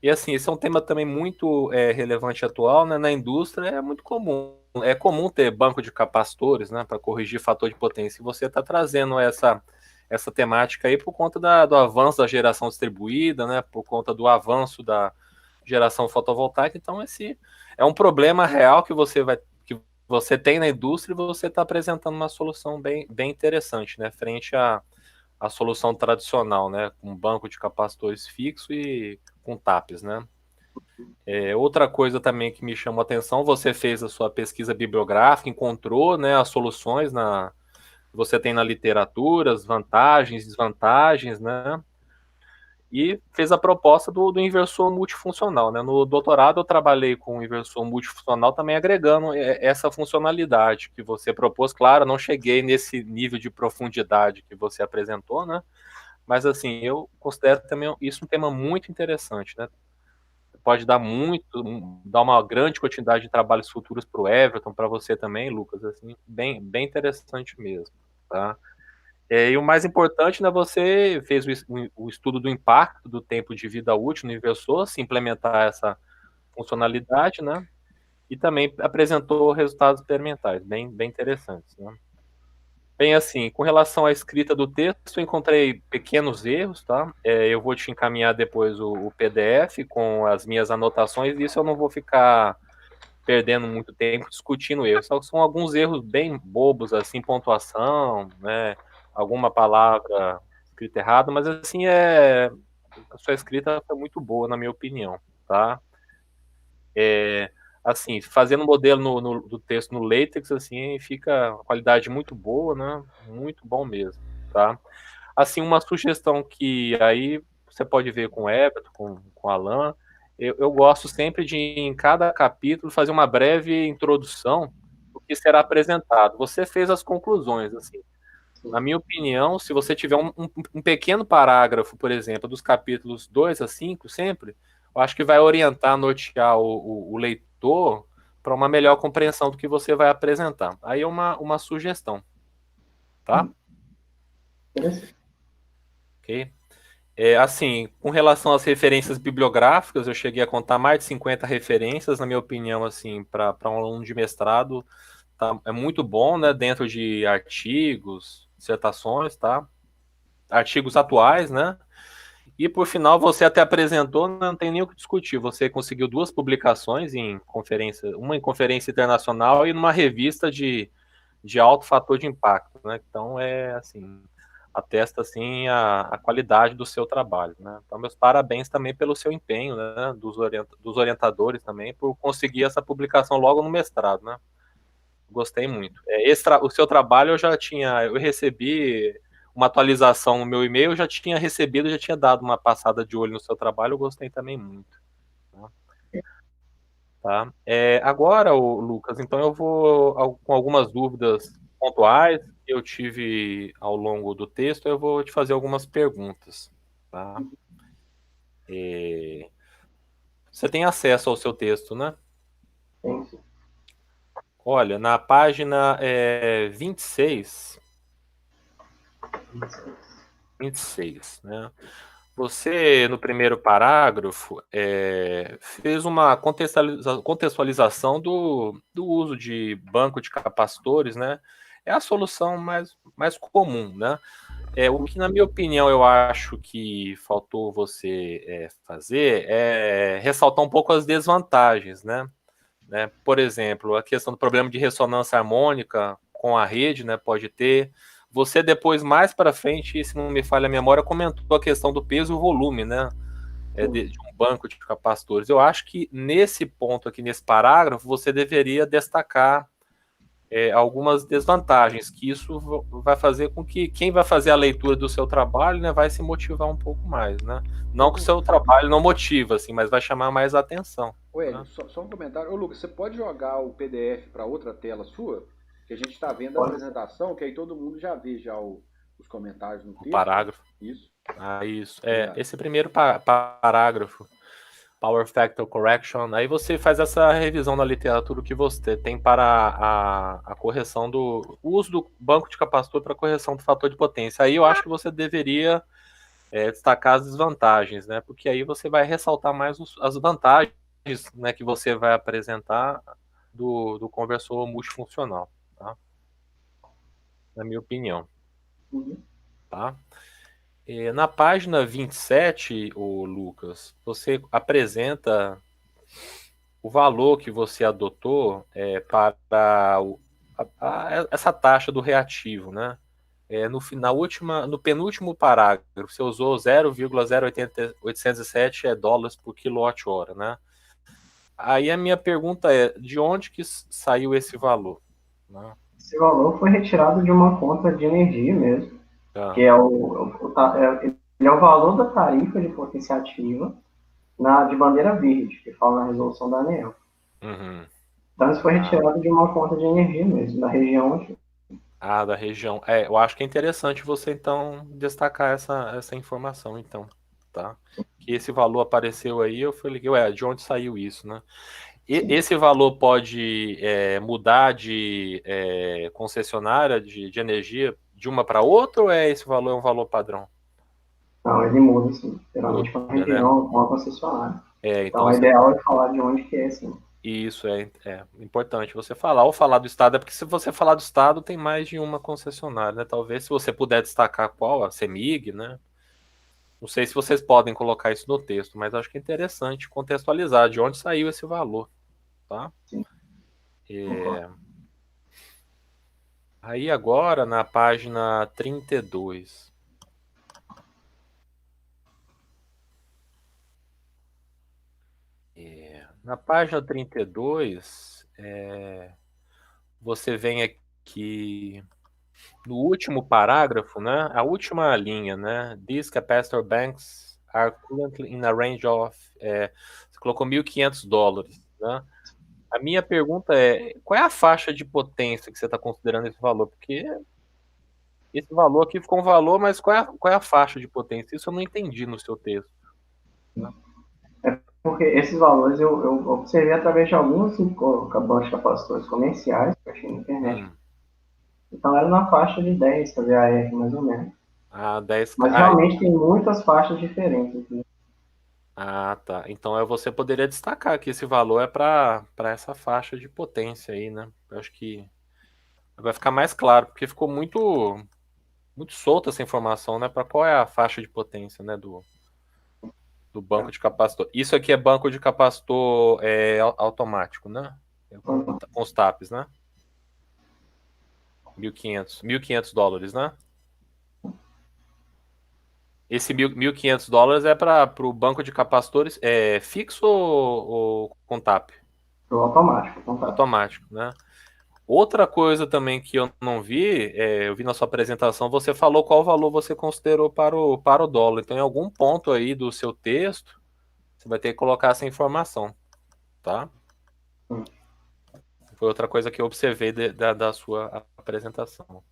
E assim, esse é um tema também muito relevante e atual, né? Na indústria é muito comum. É comum ter banco de capacitores, né? Para corrigir fator de potência. E você está trazendo essa temática aí por conta do avanço da geração distribuída, né? Por conta do avanço da geração fotovoltaica. Então, esse é um problema real que você tem na indústria e você está apresentando uma solução bem interessante, né? Frente a solução tradicional, né, com banco de capacitores fixo e com TAPs, né. Outra coisa também que me chamou a atenção, você fez a sua pesquisa bibliográfica, encontrou, né, as soluções que você tem na literatura, as vantagens, desvantagens, né, e fez a proposta do inversor multifuncional, né. No doutorado eu trabalhei com o inversor multifuncional também agregando essa funcionalidade que você propôs. Claro, não cheguei nesse nível de profundidade que você apresentou, né, mas assim, eu considero também isso um tema muito interessante, né? Pode dar dar uma grande quantidade de trabalhos futuros para o Everton, para você também, Lucas, assim, bem interessante mesmo, tá? E o mais importante, né, você fez o estudo do impacto do tempo de vida útil no inversor, se implementar essa funcionalidade, né? E também apresentou resultados experimentais, bem interessantes, né? Bem, assim, com relação à escrita do texto, eu encontrei pequenos erros, tá? Eu vou te encaminhar depois o PDF com as minhas anotações, e isso eu não vou ficar perdendo muito tempo discutindo erros. Só que são alguns erros bem bobos, assim, pontuação, né? Alguma palavra escrita errada, mas assim, a sua escrita foi muito boa, na minha opinião, tá? Assim, fazendo o modelo do texto no LaTeX, assim, fica uma qualidade muito boa, né? Muito bom mesmo, tá? Assim, uma sugestão que aí você pode ver com o Everton, com o Alan, eu gosto sempre de, em cada capítulo, fazer uma breve introdução do que será apresentado. Você fez as conclusões, assim. Na minha opinião, se você tiver um pequeno parágrafo, por exemplo, dos capítulos 2 a 5, sempre, eu acho que vai orientar, nortear o leitor para uma melhor compreensão do que você vai apresentar. Aí é uma sugestão, tá? Ok? Assim, com relação às referências bibliográficas, eu cheguei a contar mais de 50 referências, na minha opinião, assim, para um aluno de mestrado, tá, é muito bom, né, dentro de artigos, dissertações, tá? Artigos atuais, né? E por final, você até apresentou, não tem nem o que discutir. Você conseguiu 2 publicações em conferência, uma em conferência internacional e numa revista de alto fator de impacto, né? Então é assim, atesta assim a qualidade do seu trabalho, né? Então meus parabéns também pelo seu empenho, né? Dos orientadores também por conseguir essa publicação logo no mestrado, né? Gostei muito. O seu trabalho eu recebi uma atualização no meu e-mail, eu já tinha recebido, já tinha dado uma passada de olho no seu trabalho, eu gostei também muito. Tá? Agora, Lucas, então eu vou com algumas dúvidas pontuais que eu tive ao longo do texto, eu vou te fazer algumas perguntas. Tá? Você tem acesso ao seu texto, né? Tem, Olha, na página 26, 26, né? Você, no primeiro parágrafo, fez uma contextualização do uso de banco de capacitores, né? É a solução mais comum, né? O que, na minha opinião, eu acho que faltou você fazer é ressaltar um pouco as desvantagens, né? Por exemplo, a questão do problema de ressonância harmônica com a rede, né? Pode ter. Você depois, mais para frente, se não me falha a memória, comentou a questão do peso e o volume, né? De um banco de capacitores. Eu acho que nesse ponto aqui, nesse parágrafo, você deveria destacar algumas desvantagens, que isso vai fazer com que quem vai fazer a leitura do seu trabalho, né, vai se motivar um pouco mais, né? Não que o seu trabalho não motiva, assim, mas vai chamar mais atenção. Hélio, Né? só um comentário. Ô, Lucas, você pode jogar o PDF para outra tela sua? Que a gente está vendo a pode. apresentação, que aí todo mundo já vê já os comentários no texto. Parágrafo. Isso. Isso. Esse primeiro parágrafo, Power Factor Correction, aí você faz essa revisão na literatura que você tem para a correção do uso do banco de capacitor para correção do fator de potência. Aí eu acho que você deveria destacar as desvantagens, né? Porque aí você vai ressaltar mais as vantagens, né, que você vai apresentar do conversor multifuncional, tá? Na minha opinião. Tá? Na página 27, o Lucas, você apresenta o valor que você adotou para essa taxa do reativo, né? No penúltimo parágrafo, você usou 0,0807 dólares por quilowatt-hora, né? Aí a minha pergunta é, de onde que saiu esse valor? Né? Esse valor foi retirado de uma conta de energia mesmo, que ele é o valor da tarifa de potência ativa de bandeira verde, que fala na resolução da ANEEL. Uhum. Então isso foi retirado de uma conta de energia mesmo, da região aqui. Da região. Eu acho que é interessante você, então, destacar essa informação, então, tá? Que esse valor apareceu aí, eu falei, de onde saiu isso, né? Esse valor pode mudar de concessionária de energia de uma para outra, ou esse valor é um valor padrão? Não, ele muda, sim. Geralmente Muda, uma região, né? uma concessionária. Então, Então o ideal é falar de onde que é, sim. Isso é importante você falar. Ou falar do estado, porque se você falar do estado, tem mais de uma concessionária, né? Talvez se você puder destacar qual, a CEMIG, né? Não sei se vocês podem colocar isso no texto, mas acho que é interessante contextualizar de onde saiu esse valor, tá? Sim. Aí agora, na página 32. Na página 32, você vem aqui no último parágrafo, né? A última linha, né? These capacitor banks are currently in a range of... você colocou $1.500, né? A minha pergunta é, qual é a faixa de potência que você está considerando esse valor? Porque esse valor aqui ficou um valor, mas qual é a faixa de potência? Isso eu não entendi no seu texto. Porque esses valores eu observei através de alguns bancos de capacitores comerciais que eu achei na internet. Então era na faixa de 10 kVAR, mais ou menos. 10. Mas realmente tem muitas faixas diferentes. Né? Tá. Então você poderia destacar que esse valor é para essa faixa de potência aí, né? Eu acho que vai ficar mais claro, porque ficou muito solta essa informação, né? Para qual é a faixa de potência, né? Do banco de capacitor. Isso aqui é banco de capacitor automático, né? Com os TAPs, né? $1.500, né? Esse $1.500 é para o banco de capacitores fixo ou com TAP? Automático, com TAP. Automático, né? Outra coisa também que eu não vi, eu vi na sua apresentação, você falou qual valor você considerou para o dólar. Então, em algum ponto aí do seu texto, você vai ter que colocar essa informação, tá? Foi outra coisa que eu observei da sua apresentação.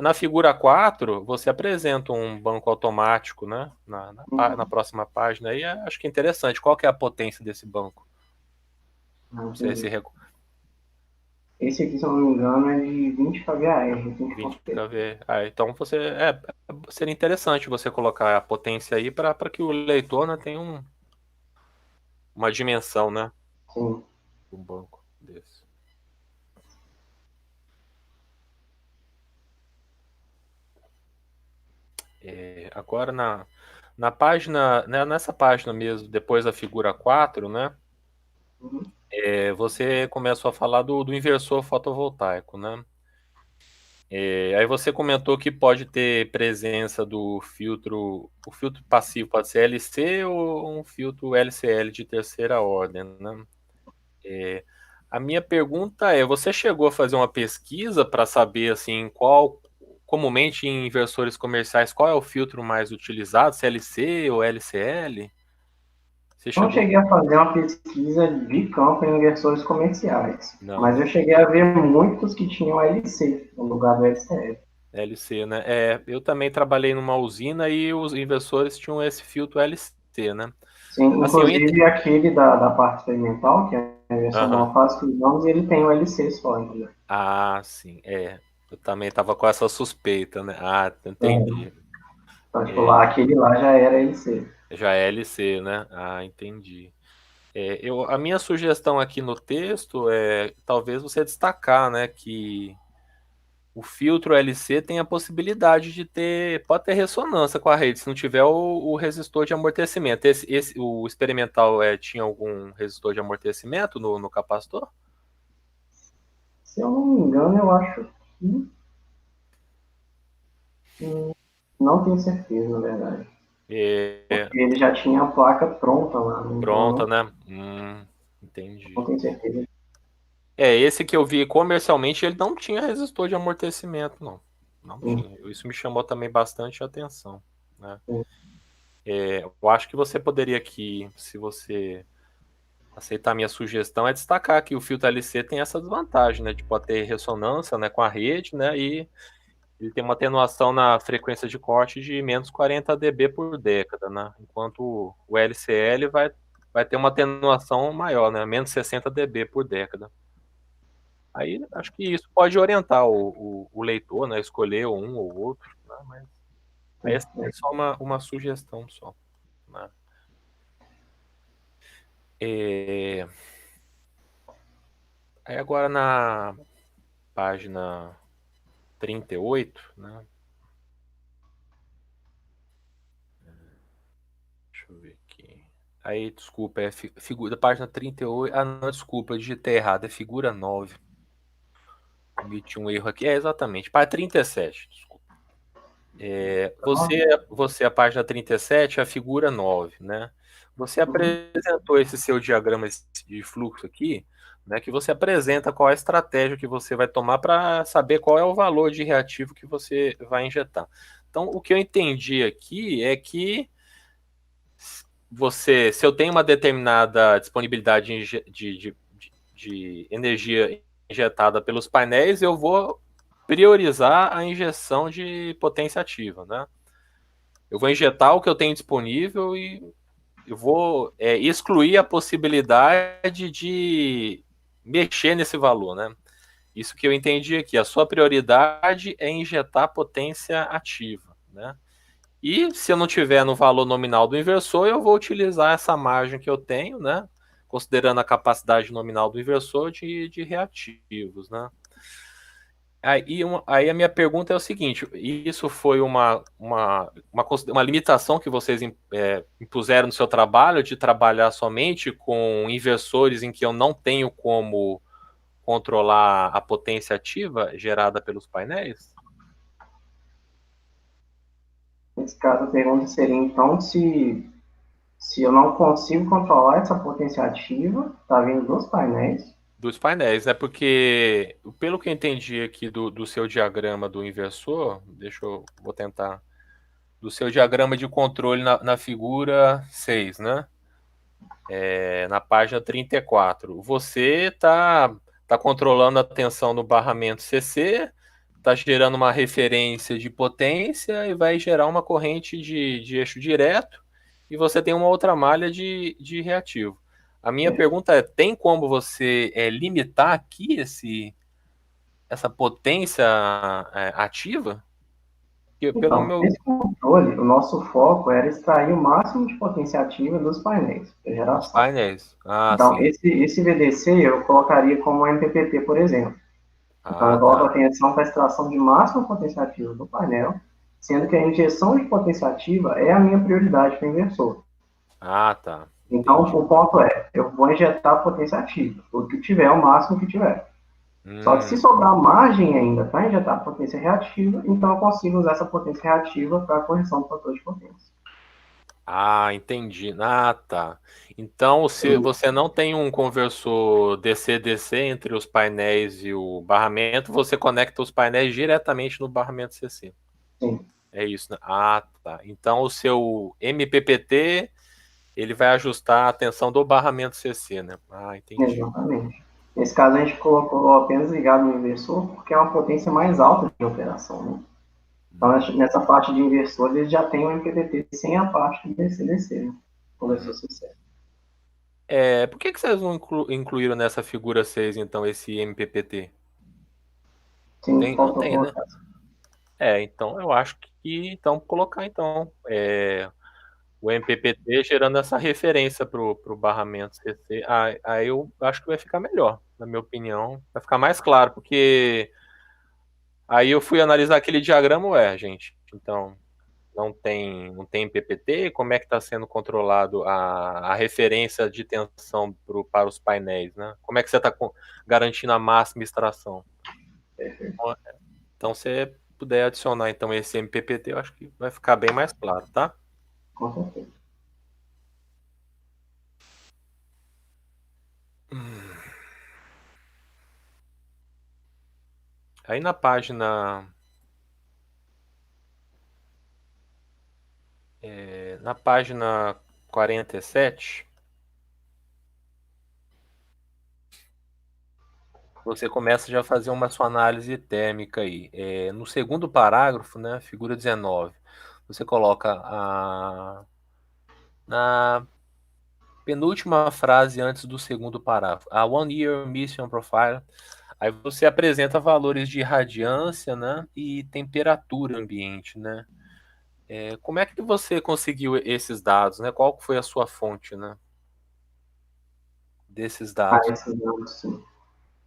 Na figura 4, você apresenta um banco automático, né? Na próxima página aí, acho que é interessante. Qual que é a potência desse banco? Esse aqui, se eu não me engano, é de 20 kVAR. 20 kVAR. Então seria interessante você colocar a potência aí para que o leitor, né, tenha uma dimensão, né? Sim. Um banco desse. Agora na página, né, nessa página mesmo, depois da figura 4, né? Você começou a falar do inversor fotovoltaico, né? Aí você comentou que pode ter presença do filtro, o filtro passivo pode ser LC ou um filtro LCL de terceira ordem, né? A minha pergunta você chegou a fazer uma pesquisa para saber assim comumente em inversores comerciais, qual é o filtro mais utilizado, se é LC ou LCL? Não cheguei a fazer uma pesquisa de campo em inversores comerciais, mas eu cheguei a ver muitos que tinham LC no lugar do LCL. LC, né? Eu também trabalhei numa usina e os inversores tinham esse filtro LC, né? Sim, inclusive aquele da parte experimental, que é a inversão monofásica que usamos, ele tem o LC só, né? Ah, sim, eu também estava com essa suspeita, né? Ah, entendi. Então, tipo, lá, aquele lá já era LC. Já é LC, né? Ah, entendi. A minha sugestão aqui no texto é talvez você destacar, né, que o filtro LC tem a possibilidade de pode ter ressonância com a rede, se não tiver o resistor de amortecimento. O experimental tinha algum resistor de amortecimento no capacitor? Se eu não me engano, eu acho que... não tenho certeza, na verdade. Porque ele já tinha a placa pronta lá. Pronta, né? Entendi. Não tenho certeza. Esse que eu vi comercialmente, ele não tinha resistor de amortecimento, não. Não tinha. Isso me chamou também bastante a atenção, né? Eu acho que você poderia aqui, se você aceitar a minha sugestão, destacar que o filtro LC tem essa desvantagem, né? De pode ter ressonância, né, com a rede, né? E ele tem uma atenuação na frequência de corte de menos 40 dB por década, né? Enquanto o LCL vai ter uma atenuação maior, né? Menos 60 dB por década. Aí acho que isso pode orientar o leitor, né? Escolher um ou outro, né? Mas aí é só uma sugestão só, né? Aí agora na página 38, né? Deixa eu ver aqui. Aí, desculpa, figura da página 38. Ah, não, desculpa, eu digitei errado, é figura 9. Cometi um erro aqui. Exatamente, página 37, desculpa. Você, a página 37, a figura 9, né? Você apresentou esse seu diagrama de fluxo aqui, né? Que você apresenta qual é a estratégia que você vai tomar para saber qual é o valor de reativo que você vai injetar. Então, o que eu entendi aqui é que se eu tenho uma determinada disponibilidade de energia injetada pelos painéis, eu vou priorizar a injeção de potência ativa, né? Eu vou injetar o que eu tenho disponível e eu vou excluir a possibilidade de mexer nesse valor, né? Isso que eu entendi aqui. A sua prioridade é injetar potência ativa, né? E se eu não tiver no valor nominal do inversor, eu vou utilizar essa margem que eu tenho, né? Considerando a capacidade nominal do inversor de reativos, né? Aí a minha pergunta é o seguinte: isso foi uma limitação que vocês impuseram no seu trabalho de trabalhar somente com inversores em que eu não tenho como controlar a potência ativa gerada pelos painéis? Nesse caso, a pergunta seria, então, se eu não consigo controlar essa potência ativa, tá vindo dos painéis. Dos painéis, né? Porque, pelo que eu entendi aqui do seu diagrama do inversor, vou tentar. Do seu diagrama de controle na figura 6, né? Na página 34. Você tá controlando a tensão no barramento CC, tá gerando uma referência de potência e vai gerar uma corrente de eixo direto, e você tem uma outra malha de reativo. A minha É. pergunta é: tem como você limitar aqui essa potência ativa? Que, pelo Então, meu. esse controle, o nosso foco era extrair o máximo de potência ativa dos painéis de Dos geração. painéis. Ah, Então, sim. esse VDC eu colocaria como MPPT, por exemplo. Então, Ah, eu coloco tá. a tensão para extração de máxima potência ativa do painel, sendo que a injeção de potência ativa é a minha prioridade para o inversor. Ah, tá. Então, Entendi. o ponto é, eu vou injetar potência ativa, o que tiver, o máximo que tiver. Só que se Hum. sobrar margem ainda para injetar potência reativa, então eu consigo usar essa potência reativa para a correção do fator de potência. Ah, entendi. Ah, tá. Então, se você não tem um conversor DC-DC entre os painéis e o barramento, você conecta os painéis diretamente no barramento CC. Sim, É isso, né? Ah, tá. Então, o seu MPPT, ele vai ajustar a tensão do barramento CC, né? Ah, entendi. exatamente. Nesse caso, a gente colocou apenas ligado no inversor, porque é uma potência mais alta de operação. Né? Então, nessa parte de inversor, eles já têm o MPPT sem a parte do DC-DC, né? Conversor Uhum. CC. Por que vocês não incluíram nessa figura 6, então, esse MPPT? Sim, Não faltou tem, né? colocar. Então eu acho que colocar o MPPT gerando essa referência pro barramento CC. Aí eu acho que vai ficar melhor, na minha opinião. Vai ficar mais claro, porque aí eu fui analisar aquele diagrama, gente. Então, não tem PPT, como é que está sendo controlado a referência de tensão para os painéis, né? Como é que você está garantindo a máxima extração? Então, se você puder adicionar então esse MPPT, eu acho que vai ficar bem mais claro, tá? Com certeza. Aí na página 47, você começa já a fazer uma sua análise térmica aí. No segundo parágrafo, né, figura 19, você coloca na penúltima frase antes do segundo parágrafo, a One Year Mission Profile. Aí você apresenta valores de radiância, né, e temperatura ambiente, né? Como é que você conseguiu esses dados, né? Qual foi a sua fonte, né, desses Ah, dados? esses dados, sim.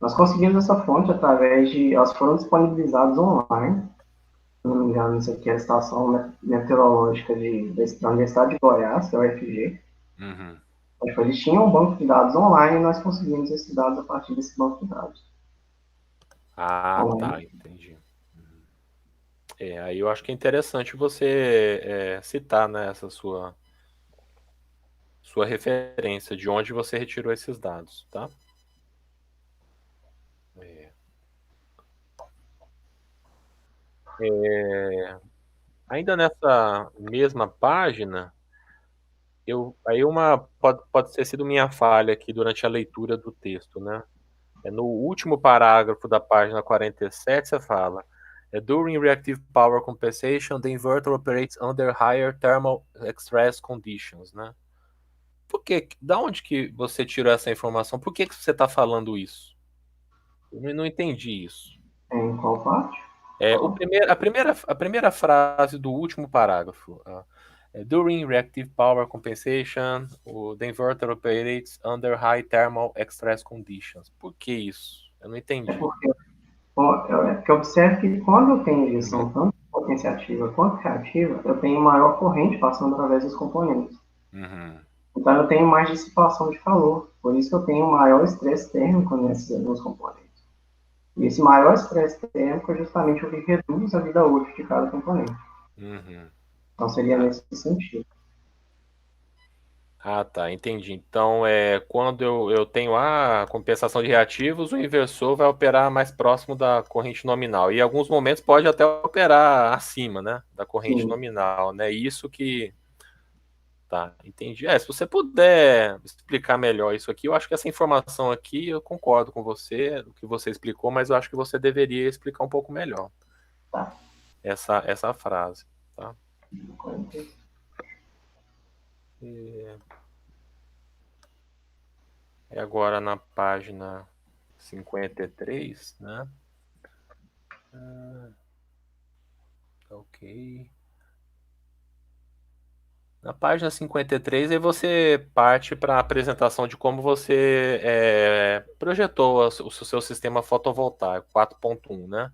Nós conseguimos essa fonte através de. Elas foram disponibilizadas online. Se não me engano, isso aqui é a estação meteorológica da Universidade de Goiás, que é a UFG. Uhum. Eles tinham um banco de dados online e nós conseguimos esses dados a partir desse banco de dados. Ah, Online. tá, entendi. Aí eu acho que é interessante você citar, né, essa sua referência, de onde você retirou esses dados, tá? É. Ainda nessa mesma página, pode ter sido minha falha aqui durante a leitura do texto, né? No último parágrafo da página 47, você fala: During reactive power compensation, the inverter operates under higher thermal stress conditions, né? Da onde que você tirou essa informação? Por que você está falando isso? Eu não entendi isso. Em qual parte? A primeira frase do último parágrafo. During reactive power compensation, the inverter operates under high thermal stress conditions. Por que isso? Eu não É entendi. porque Que observe que quando eu tenho injeção tanto potenciativa quanto reativa, eu tenho maior corrente passando através dos componentes. Uhum. Então eu tenho mais dissipação de calor, por isso eu tenho maior estresse térmico nesses dois componentes. E esse maior estresse térmico é justamente o que reduz a vida útil de cada componente. Uhum. Então seria nesse sentido. Ah, tá, entendi. Então, quando eu tenho a compensação de reativos, o inversor vai operar mais próximo da corrente nominal. E em alguns momentos pode até operar acima, né, da corrente Sim. nominal, né? Isso que... Tá, entendi. Se você puder explicar melhor isso aqui, eu acho que essa informação aqui, eu concordo com você, o que você explicou, mas eu acho que você deveria explicar um pouco melhor Tá. essa frase, tá? E agora na página 53, né? Ok. Na página 53, aí você parte para a apresentação de como você projetou o seu sistema fotovoltaico 4.1, né?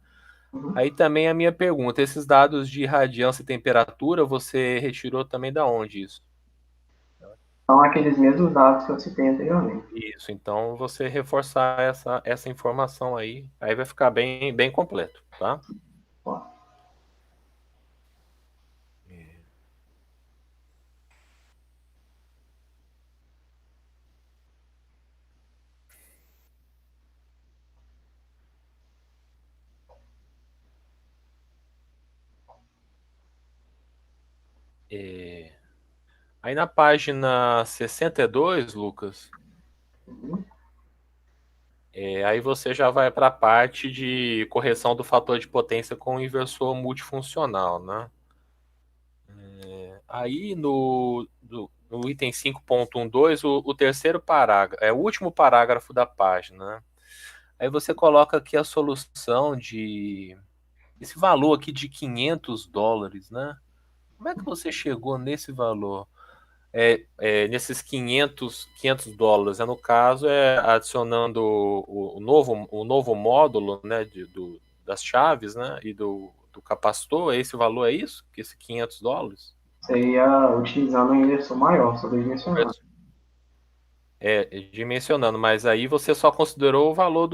Uhum. Aí também a minha pergunta, esses dados de radiância e temperatura, você retirou também da onde isso? São aqueles mesmos dados que eu citei anteriormente. Isso, então você reforçar essa informação aí vai ficar bem, bem completo, tá? Ó, Aí na página 62, Lucas, uhum. aí você já vai para a parte de correção do fator de potência com inversor multifuncional, né? Aí no item 5.12, o terceiro parágrafo, o último parágrafo da página, né? Aí você coloca aqui a solução de esse valor aqui de US$ 500, né? Como é que você chegou nesse valor? Nesses US$ 500, no caso, adicionando o novo módulo, né, das chaves, né, e do capacitor, esse valor é isso? Que esse US$ 500? Seria utilizando um inversor maior, sobredimensionado. Dimensionando, mas aí você só considerou o valor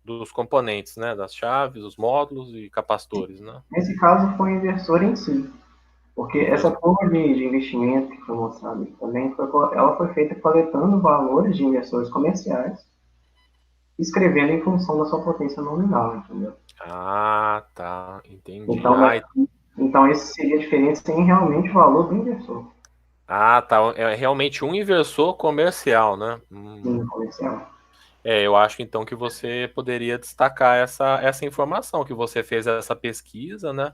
dos componentes, né, das chaves, os módulos e capacitores, né? Nesse caso, foi o inversor em si, porque essa Inversor. curva de investimento que foi mostrada aqui também, ela foi feita coletando valores de inversores comerciais, escrevendo em função da sua potência nominal, entendeu? Ah, tá, entendi. Então, então esse seria a diferença em realmente o valor do inversor. Tá. É realmente um inversor comercial, né? Sim, comercial. Eu acho então que você poderia destacar essa informação, que você fez essa pesquisa, né?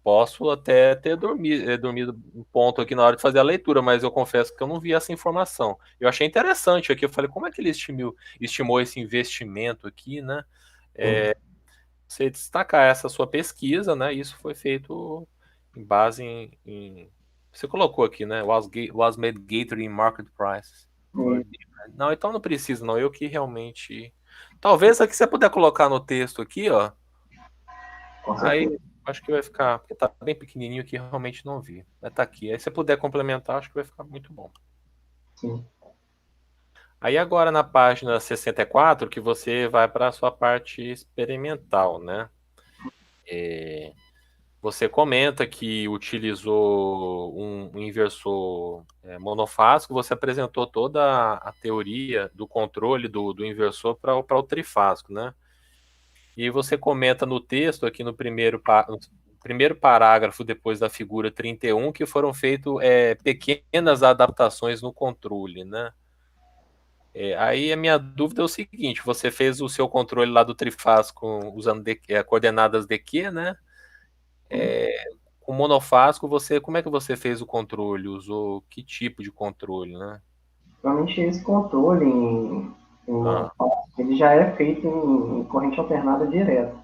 Posso até ter dormido um ponto aqui na hora de fazer a leitura, mas eu confesso que eu não vi essa informação. Eu achei interessante aqui, eu falei, como é que ele estimou esse investimento aqui, né? Sim. Você destacar essa sua pesquisa, né? Isso foi feito em base você colocou aqui, né? Was made Gator in market prices. Não, então não precisa, não. Eu que realmente. Talvez aqui você puder colocar no texto aqui, ó. Com certeza. Aí acho que vai ficar, porque tá bem pequenininho aqui, realmente não vi. Vai estar aqui. Aí se você puder complementar, acho que vai ficar muito bom. Sim. Aí agora na página 64, que você vai para a sua parte experimental, né? Você comenta que utilizou um inversor monofásico, você apresentou toda a teoria do controle do inversor para o trifásico, né? E você comenta no texto, aqui no primeiro parágrafo, depois da figura 31, que foram feitas pequenas adaptações no controle, né? Aí a minha dúvida é o seguinte: você fez o seu controle lá do trifásico usando coordenadas de Q, né? Com monofásico, como é que você fez o controle? Usou que tipo de controle, né? Realmente esse controle em Ah, monofásico, ele já é feito em corrente alternada direta.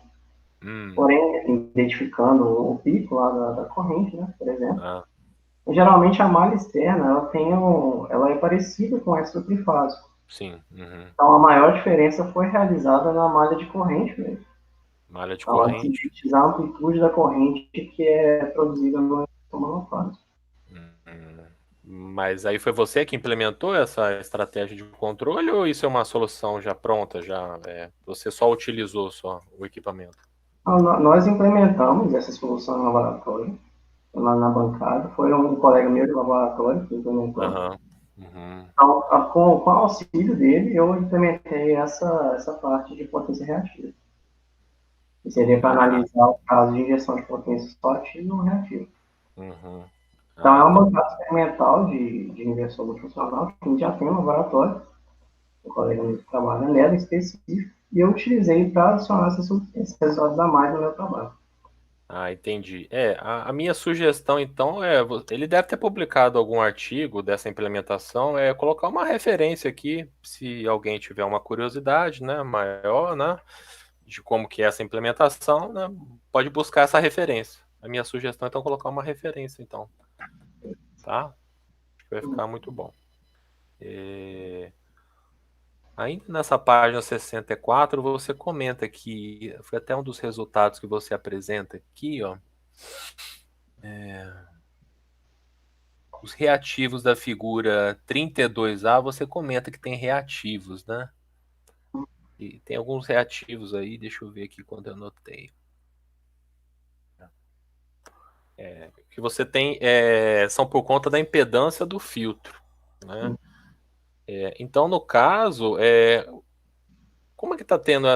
hum, Porém, identificando o pico lá da corrente, né, por exemplo, ah, geralmente a malha externa ela é parecida com essa do trifásico. Sim. Uhum. Então, a maior diferença foi realizada na malha de corrente mesmo. Malha de Então, a corrente. sintetizar a amplitude da corrente que é produzida no monofásico. Uhum. Mas aí foi você que implementou essa estratégia de controle ou isso é uma solução já pronta, você só utilizou só o equipamento? Então, nós implementamos essa solução no laboratório, lá na bancada. Foi um colega meu de laboratório que implementou. Aham. Uhum. Então, com o auxílio dele, eu implementei essa parte de potência reativa. Que seria para Ah, analisar o caso de injeção de potência só ativa ou reativa. uhum. Então, Ah, é uma entendi. bancada experimental de inversor multifuncional que a gente já tem no laboratório. O colega meu trabalha nela em específico. E eu utilizei para adicionar esses resultados a mais no meu trabalho. Ah, entendi. A minha sugestão então ele deve ter publicado algum artigo dessa implementação, colocar uma referência aqui, se alguém tiver uma curiosidade, né, maior, né, de como que é essa implementação, né, pode buscar essa referência. A minha sugestão então é colocar uma referência, então, tá? Acho que vai ficar muito bom. Ainda nessa página 64, você comenta que foi até um dos resultados que você apresenta aqui, ó. Os reativos da figura 32A, você comenta que tem reativos, né? E tem alguns reativos aí, deixa eu ver aqui quando eu anotei. Que você tem são por conta da impedância do filtro, né? Então, no caso, como é que tá tendo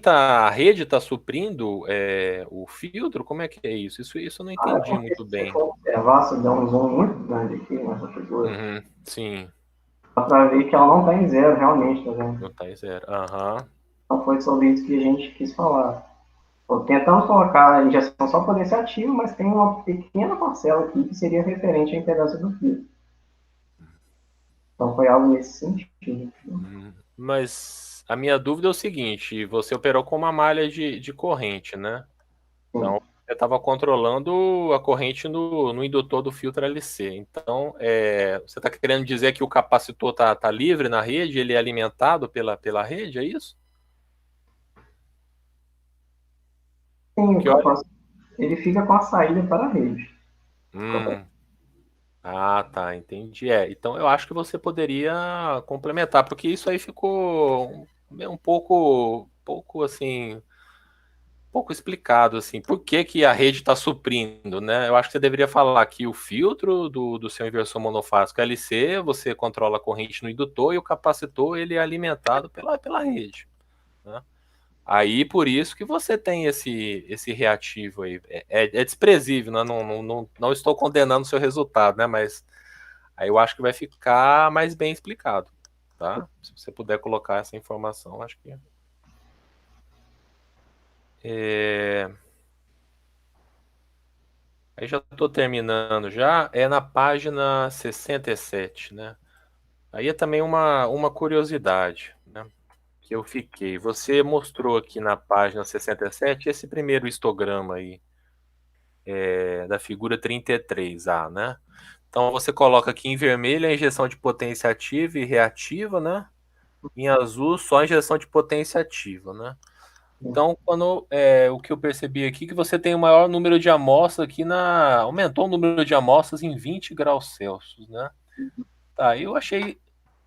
a rede está suprindo o filtro? Como é que é isso? Isso eu não É entendi porque muito se você bem. for observar, se der um zoom muito grande aqui nessa figura, Uhum, sim, dá para ver que ela não está em zero realmente, tá vendo? não tá em zero. Aham. Não foi sobre isso que a gente quis falar. Tentamos colocar a injeção só potência ativa, mas tem uma pequena parcela aqui que seria referente à impedância do fio. Então foi algo nesse sentido. Mas a minha dúvida é o seguinte: você operou com uma malha de corrente, né? Sim. Então, você estava controlando a corrente no indutor do filtro LC. Então, você está querendo dizer que o capacitor tá livre na rede, ele é alimentado pela rede, é isso? Sim, o Porque olha. capacitor, ele fica com a saída para a rede. Hum, ah, tá, entendi. Então eu acho que você poderia complementar, porque isso aí ficou um pouco assim, pouco explicado assim, por que que a rede está suprindo, né? Eu acho que você deveria falar que o filtro do seu inversor monofásico LC, você controla a corrente no indutor e o capacitor ele é alimentado pela rede, né? Aí por isso que você tem esse reativo aí. É desprezível, né? Não estou condenando o seu resultado, né? Mas aí eu acho que vai ficar mais bem explicado, tá? Se você puder colocar essa informação, acho que. Aí já estou terminando já. É na página 67, né? Aí é também uma curiosidade, né? Que eu fiquei. Você mostrou aqui na página 67 esse primeiro histograma aí, da figura 33A, né? Então você coloca aqui em vermelho a injeção de potência ativa e reativa, né? Em azul só a injeção de potência ativa, né? Então, o que eu percebi aqui é que você tem o maior número de amostras aqui aumentou o número de amostras em 20 graus Celsius, né? Tá, eu achei,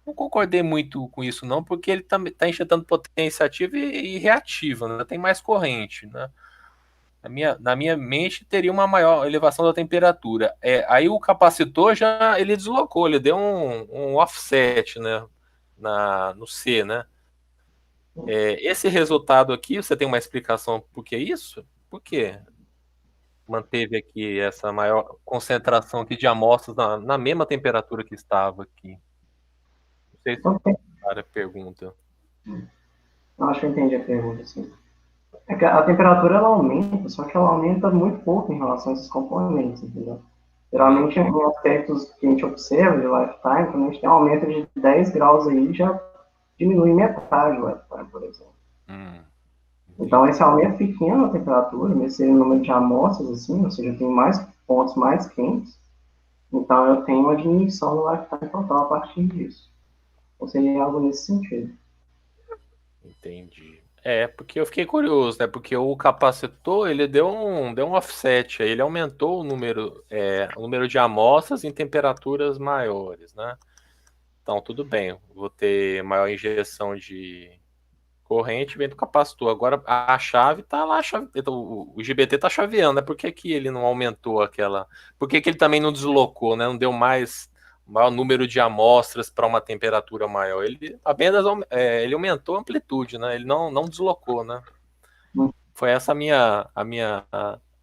não concordei muito com isso não, porque ele tá injetando potência ativa e reativa, né? Tem mais corrente, né? Na minha mente teria uma maior elevação da temperatura. Aí o capacitor ele deslocou, ele deu um offset, né? No C, né? Esse resultado aqui, você tem uma explicação por que isso? Por quê? Manteve aqui essa maior concentração aqui de amostras na mesma temperatura que estava aqui. Não sei se Então, a pergunta. eu acho que eu entendi a pergunta, sim. É que a temperatura ela aumenta, só que ela aumenta muito pouco em relação a esses componentes, entendeu? Hum, Geralmente, em aspectos que a gente observa de lifetime, quando a gente tem um aumento de 10 graus aí, já diminui metade o lifetime, por exemplo. hum, Então, entendi. esse aumento pequeno na temperatura, mesmo seja o número de amostras, assim, ou seja, tem mais pontos mais quentes, Então, eu tenho uma diminuição no lifetime total a partir disso. Ou seria algo nesse sentido. Entendi. Porque eu fiquei curioso, né? Porque o capacitor, ele deu um offset, aí ele aumentou o número de amostras em temperaturas maiores, né? Então, tudo bem, vou ter maior injeção de corrente vem do capacitor. Agora, a chave tá lá, então, o GBT tá chaveando, né? Por que que ele não aumentou aquela... Por que que ele também não deslocou, né? Não deu maior número de amostras para uma temperatura maior. Ele apenas ele aumentou a amplitude, né? Ele não deslocou, né? Foi essa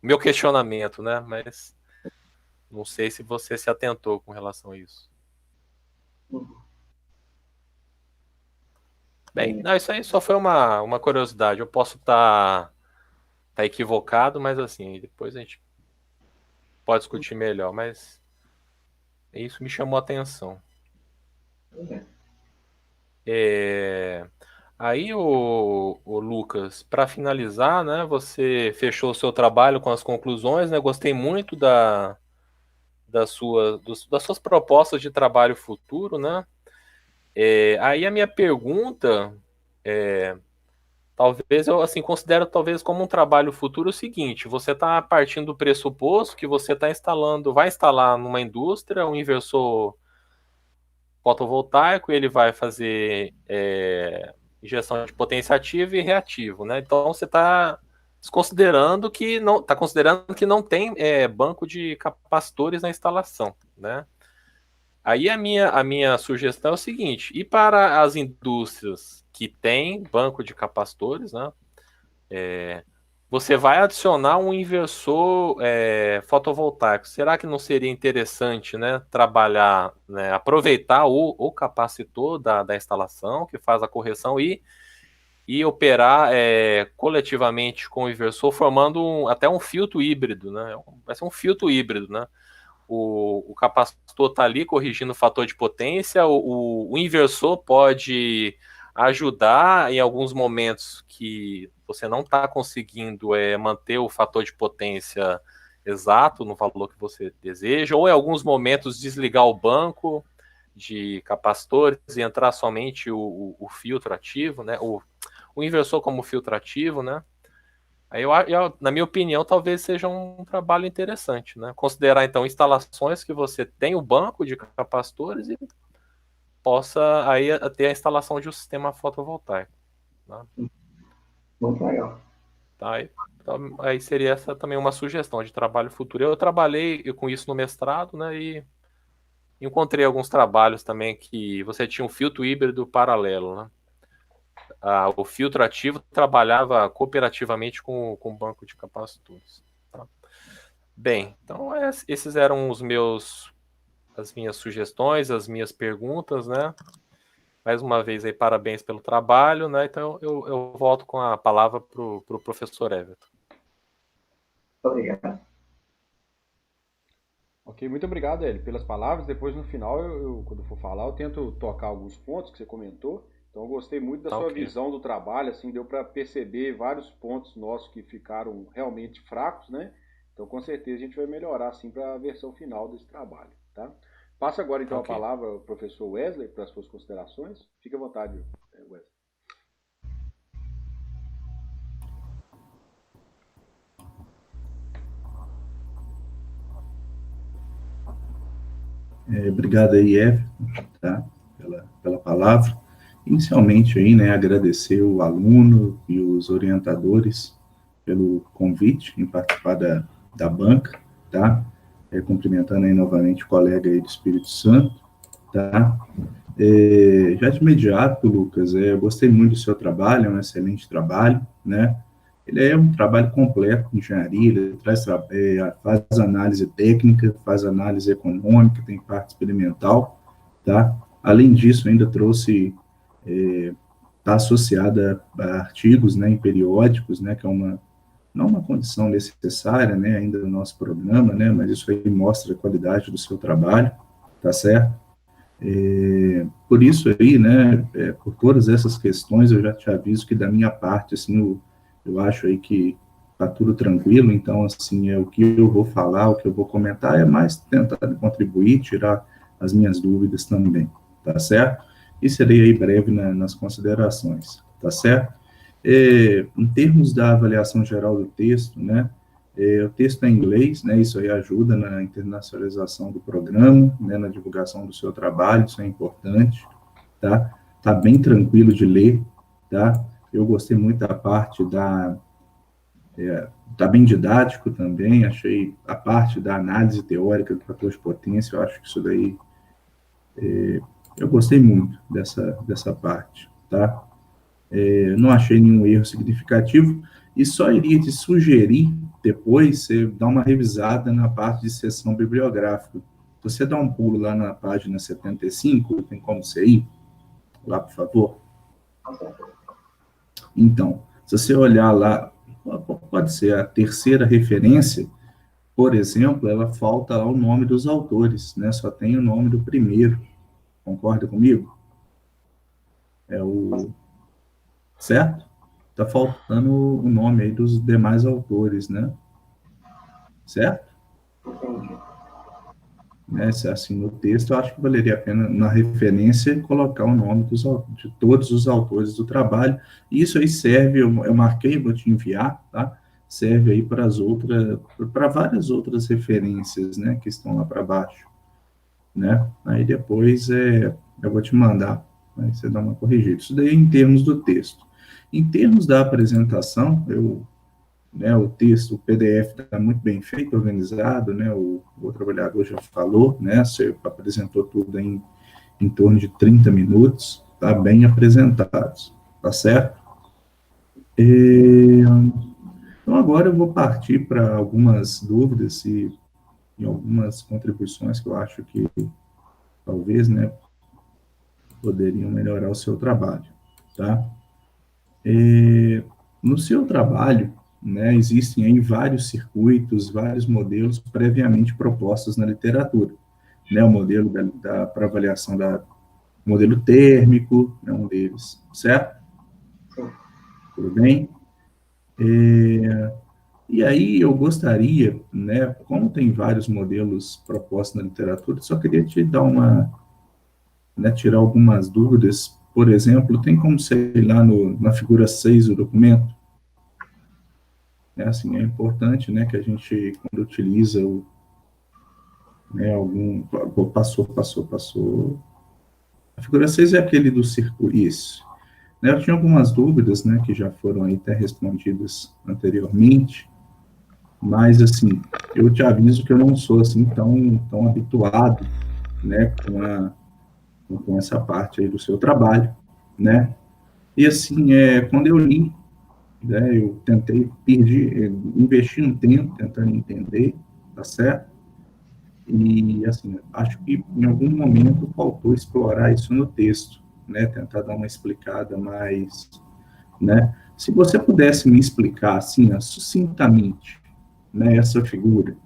meu questionamento, né? Mas não sei se você se atentou com relação a isso. Bem, não, isso aí só foi uma curiosidade. Eu posso estar equivocado, mas assim, depois a gente pode discutir melhor, mas isso me chamou a atenção. Aí, o Lucas, para finalizar, né, você fechou o seu trabalho com as conclusões, né? Gostei muito das suas propostas de trabalho futuro, né? Aí a minha pergunta talvez eu assim considero talvez como um trabalho futuro o seguinte: você está partindo do pressuposto que você vai instalar numa indústria um inversor fotovoltaico, ele vai fazer injeção de potência ativa e reativo, né? Então você está considerando que não tem banco de capacitores na instalação, né? Aí a minha sugestão é o seguinte: e para as indústrias que têm banco de capacitores, né? Você vai adicionar um inversor fotovoltaico. Será que não seria interessante, né, trabalhar, né, aproveitar o capacitor da instalação, que faz a correção, e operar coletivamente com o inversor, formando até um filtro híbrido, né? Vai ser um filtro híbrido, né? O capacitor está ali corrigindo o fator de potência, o inversor pode ajudar em alguns momentos que você não está conseguindo manter o fator de potência exato no valor que você deseja, ou em alguns momentos desligar o banco de capacitores e entrar somente o filtro ativo, né? O inversor como filtro ativo, né? Aí na minha opinião, talvez seja um trabalho interessante, né? Considerar então instalações que você tem o banco de capacitores e possa aí ter a instalação de um sistema fotovoltaico. Né? Muito legal. Tá? Aí seria essa também uma sugestão de trabalho futuro. Eu trabalhei com isso no mestrado, né? E encontrei alguns trabalhos também que você tinha um filtro híbrido paralelo, né? O filtro ativo trabalhava cooperativamente com o banco de capacitores. Tá? Bem, então esses eram as minhas sugestões, as minhas perguntas, né? Mais uma vez aí, parabéns pelo trabalho, né? Então eu volto com a palavra para o professor Everton. Obrigado. Ok, muito obrigado, Hélio, pelas palavras. Depois, no final, quando for falar, eu tento tocar alguns pontos que você comentou. Então, eu gostei muito da sua visão do trabalho, assim, deu para perceber vários pontos nossos que ficaram realmente fracos, né? Então, com certeza, a gente vai melhorar, assim, para a versão final desse trabalho, tá? Passa agora, então, a palavra ao professor Wesley para as suas considerações. Fique à vontade, Wesley. Obrigado aí, Everton, tá? Pela palavra. Inicialmente aí, né, agradecer o aluno e os orientadores pelo convite em participar da banca, tá? Cumprimentando aí novamente o colega aí do Espírito Santo, tá? Já de imediato, Lucas, gostei muito do seu trabalho, é um excelente trabalho, né? Ele é um trabalho completo de engenharia, ele faz análise técnica, faz análise econômica, tem parte experimental, tá? Além disso, ainda trouxe, está associada a artigos, né, em periódicos, né, que é não uma condição necessária, né, ainda no nosso programa, né, mas isso aí mostra a qualidade do seu trabalho, tá certo? Por isso aí, né, por todas essas questões, eu já te aviso que da minha parte, assim, eu acho aí que tá tudo tranquilo, então, assim, o que eu vou falar, o que eu vou comentar é mais tentar contribuir, tirar as minhas dúvidas também, tá certo? E serei aí breve nas considerações, tá certo? Em termos da avaliação geral do texto, né, o texto é em inglês, né, isso aí ajuda na internacionalização do programa, né, na divulgação do seu trabalho, isso é importante, tá? Tá bem tranquilo de ler, tá? Eu gostei muito da parte tá bem didático também, achei a parte da análise teórica do fator de potência, eu acho que isso daí, eu gostei muito dessa parte, tá? Não achei nenhum erro significativo e só iria te sugerir depois você dar uma revisada na parte de seção bibliográfica. Você dá um pulo lá na página 75, tem como você ir lá, por favor? Então, se você olhar lá, pode ser a terceira referência, por exemplo, ela falta lá o nome dos autores, né? Só tem o nome do primeiro. Concorda comigo? Certo? Tá faltando o nome aí dos demais autores, né? Certo? Entendi. Né? Assim, no texto, eu acho que valeria a pena, na referência, colocar o nome de todos os autores do trabalho. E isso aí serve, eu marquei, vou te enviar, tá? Serve aí para várias outras referências, né, que estão lá para baixo, né? Aí depois eu vou te mandar, aí você dá uma corrigida. Isso daí em termos do texto. Em termos da apresentação, né, o texto, o PDF está muito bem feito, organizado, né, o trabalhador já falou, né, você apresentou tudo em torno de 30 minutos, tá bem apresentados, tá certo? Então agora eu vou partir para algumas dúvidas e algumas contribuições que eu acho que talvez, né, poderiam melhorar o seu trabalho, tá? No seu trabalho, né, existem aí vários circuitos, vários modelos previamente propostos na literatura, né, o modelo para avaliação modelo térmico, é um deles, certo? Sim. Tudo bem? E aí eu gostaria, né, como tem vários modelos propostos na literatura, só queria te dar né, tirar algumas dúvidas. Por exemplo, tem como você ir lá na figura 6 do documento? Assim, é importante, né, que a gente, quando utiliza né, passou. A figura 6 é aquele do circuito, isso. Né, eu tinha algumas dúvidas, né, que já foram aí até respondidas anteriormente, mas, assim, eu te aviso que eu não sou, assim, tão habituado, né, com essa parte aí do seu trabalho, né, e, assim, quando eu li, né, eu investi um tempo tentando entender, tá certo? E, assim, acho que em algum momento faltou explorar isso no texto, né, tentar dar uma explicada mais, né? Se você pudesse me explicar, assim, sucintamente, né, essa figura,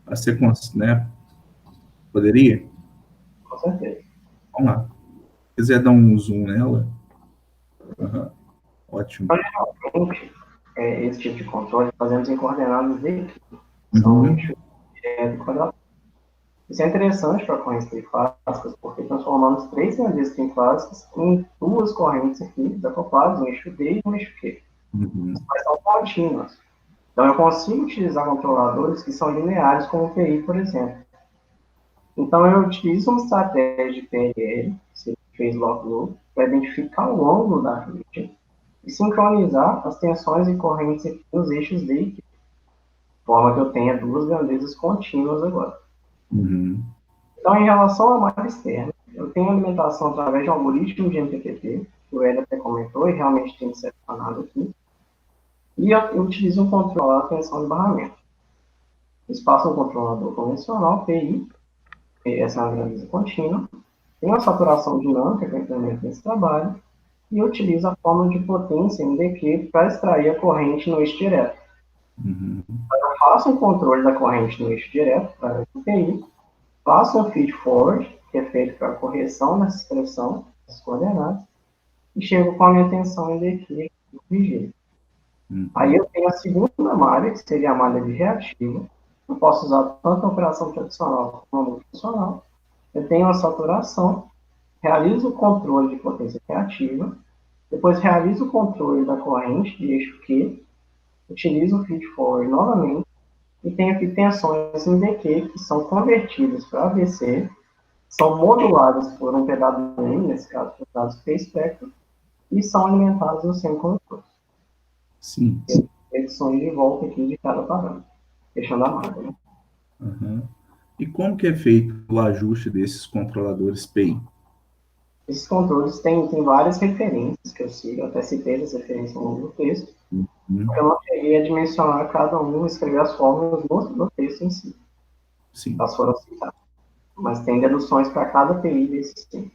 você, né, poderia? Com certeza. Vamos lá. Se quiser dar um zoom nela. Uhum. Ótimo. Geralmente, esse tipo de controle fazemos em coordenadas de equipe. São Uhum. eixos direto e quadrado. Isso é interessante para correntes trifásicas, porque transformamos três grandes trifásicas em duas correntes aqui, desacopladas, um eixo D e um eixo Q. Uhum. Mas são contínuas. Então, eu consigo utilizar controladores que são lineares, como o PI, por exemplo. Então, eu utilizo uma estratégia de PLL, que fez lock loop, para identificar o ângulo da rede e sincronizar as tensões e correntes aqui nos eixos D e Q, de forma que eu tenha duas grandezas contínuas agora. Uhum. Então, em relação à malha externa, eu tenho alimentação através de um algoritmo de MPPT, que o Hélio até comentou, e realmente tem selecionado aqui. E eu utilizo um controlador de tensão de barramento. Eles passam um controlador convencional, PI, essa é uma grandeza contínua. Tem uma saturação dinâmica que eu implemento nesse trabalho. E eu utilizo a fórmula de potência MDQ para extrair a corrente no eixo direto. Uhum. Eu faço um controle da corrente no eixo direto, para o PI, faço um feed forward, que é feito para correção nessa expressão, das coordenadas, e chego com a minha tensão em DQ corrigida. Aí eu tenho a segunda malha, que seria a malha de reativo. Eu posso usar tanto a operação tradicional como a multifuncional. Eu tenho a saturação, realizo o controle de potência reativa, depois realizo o controle da corrente de eixo Q, utilizo o feed-forward novamente, e tenho aqui tensões em DQ, que são convertidas para ABC, são moduladas por um PWM, nesse caso, por dados P-Spectrum, e são alimentadas no semicondutor. Sim. Edições de volta aqui de cada parâmetro, fechando a malha. Né? Uhum. E como que é feito o ajuste desses controladores PI? Esses controles têm várias referências que eu sigo, eu até citei essa referência ao longo do texto. Eu não cheguei a dimensionar cada um, escrever as fórmulas no texto em si. Sim. Elas foram citadas. Mas tem deduções para cada PI desse sistema.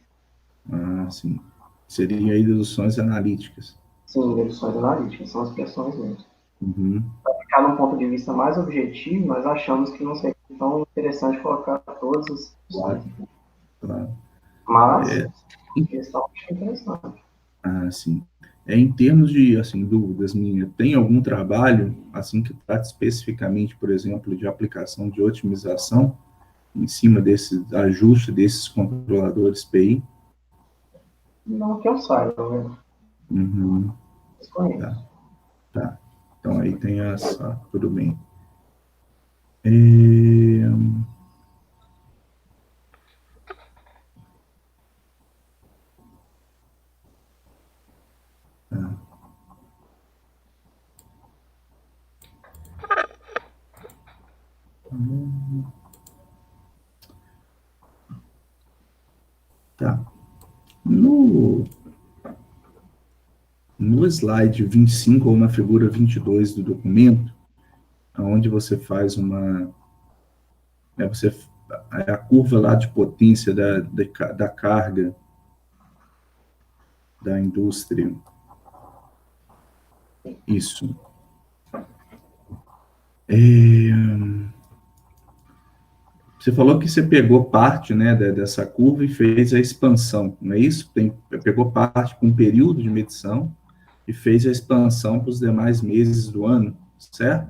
Ah, sim. Seria aí deduções analíticas. Sim, deduções analíticas, são as pressões mesmo. Uhum. Para ficar num ponto de vista mais objetivo, nós achamos que não seria tão interessante colocar todas as deduções. Claro. Mas, questão é interessante. Ah, sim. Em termos de, assim, dúvidas minhas, tem algum trabalho, assim, que trata especificamente, por exemplo, de aplicação de otimização em cima desse ajuste desses controladores PI? Não que eu saiba, né? Uhum. Desconheço. Tá. Então aí tem essa, tudo bem. Tá. No slide 25 ou na figura 22 do documento, onde você faz uma... a curva lá de potência da carga da indústria. Isso. Você falou que você pegou parte, né, dessa curva e fez a expansão, não é isso? Pegou parte com um período de medição e fez a expansão para os demais meses do ano, certo?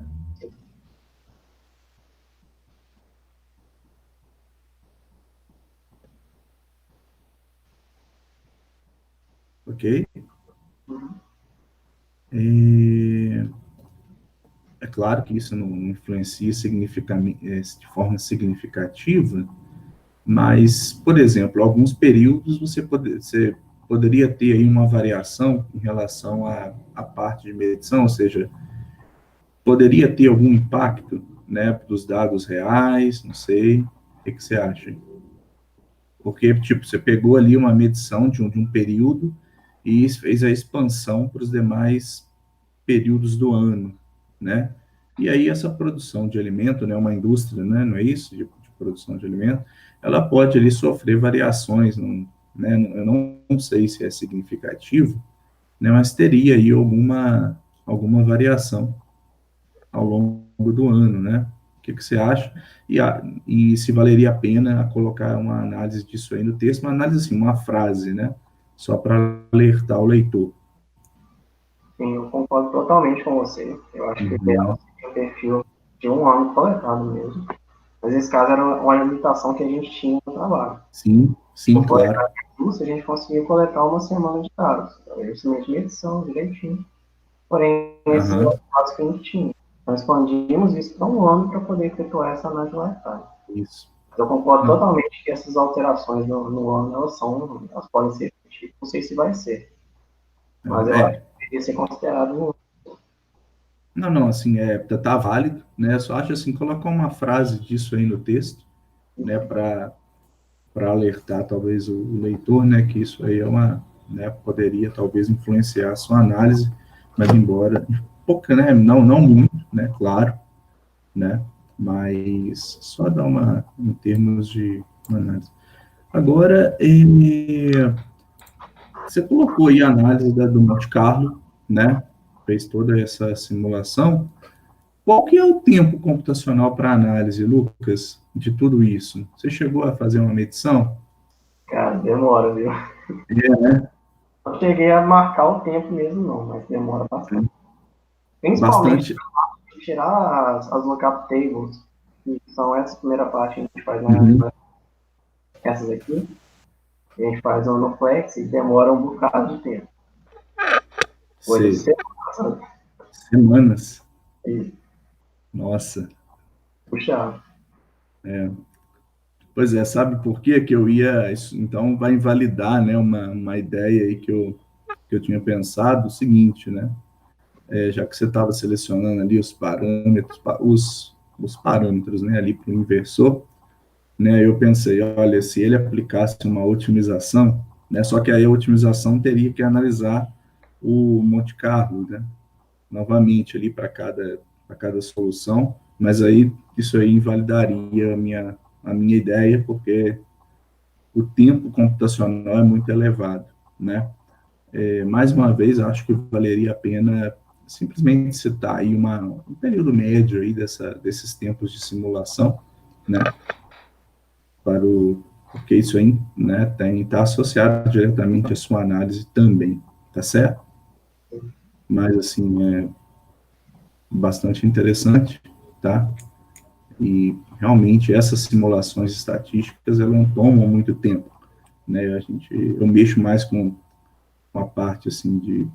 Ok? É claro que isso não influencia de forma significativa, mas, por exemplo, alguns períodos você poderia ter aí uma variação em relação à parte de medição, ou seja, poderia ter algum impacto, né, dos dados reais, não sei, o que você acha? Porque, tipo, você pegou ali uma medição de um período e fez a expansão para os demais períodos do ano, né? E aí essa produção de alimento, né, uma indústria, né, não é isso, de produção de alimento, ela pode ali sofrer variações, né, eu não sei se é significativo, né, mas teria aí alguma variação ao longo do ano, né? O que você acha? E se valeria a pena colocar uma análise disso aí no texto, uma análise assim, uma frase, né? Só para alertar o leitor. Sim, eu concordo totalmente com você. Eu acho que o ideal seria um perfil de um ano coletado mesmo. Mas esse caso era uma limitação que a gente tinha no trabalho. Sim, claro. Se a gente conseguia coletar uma semana de dados, justamente medição, direitinho. Porém, esses dados que a gente tinha. Nós expandimos isso para um ano para poder efetuar essa análise lifetime. Isso. Eu concordo totalmente que essas alterações no ano, elas podem ser efetivas. Não sei se vai ser. Mas eu acho que deveria ser considerado. Não, assim, tá válido, né? Só acho assim, colocar uma frase disso aí no texto, né, para alertar talvez o leitor, né, que isso aí né, poderia talvez influenciar a sua análise, mas embora pouca, né, não muito, né, claro, né, mas só dar em termos de análise. Agora, você colocou aí a análise do Monte Carlo, né, fez toda essa simulação. Qual que é o tempo computacional para análise, Lucas, de tudo isso? Você chegou a fazer uma medição? Cara, demora, viu? Né? Não cheguei a marcar o tempo mesmo, não, mas demora bastante. Principalmente bastante. tirar as lookup tables, que são essa primeira parte que a gente faz Uhum. essas aqui. A gente faz no Flex e demora um bocado de tempo. Coisa de Sei. semana. Semanas. E Nossa. puxar. Pois é, sabe por quê que eu ia... Isso, então vai invalidar, né, uma ideia aí que eu tinha pensado, o seguinte, né? Já que você estava selecionando ali os parâmetros, os parâmetros, né, ali para o inversor, né, eu pensei, olha, se ele aplicasse uma otimização, né, só que aí a otimização teria que analisar o Monte Carlo, né, novamente ali para cada solução, mas aí isso aí invalidaria a minha ideia, porque o tempo computacional é muito elevado, né? Mais uma vez, acho que valeria a pena simplesmente citar aí um período médio aí desses tempos de simulação, né? Porque isso aí, né, está associado diretamente à sua análise também, tá certo? Mas, assim, é bastante interessante, tá? E, realmente, essas simulações estatísticas, elas não tomam muito tempo, né? Eu mexo mais com a parte, assim,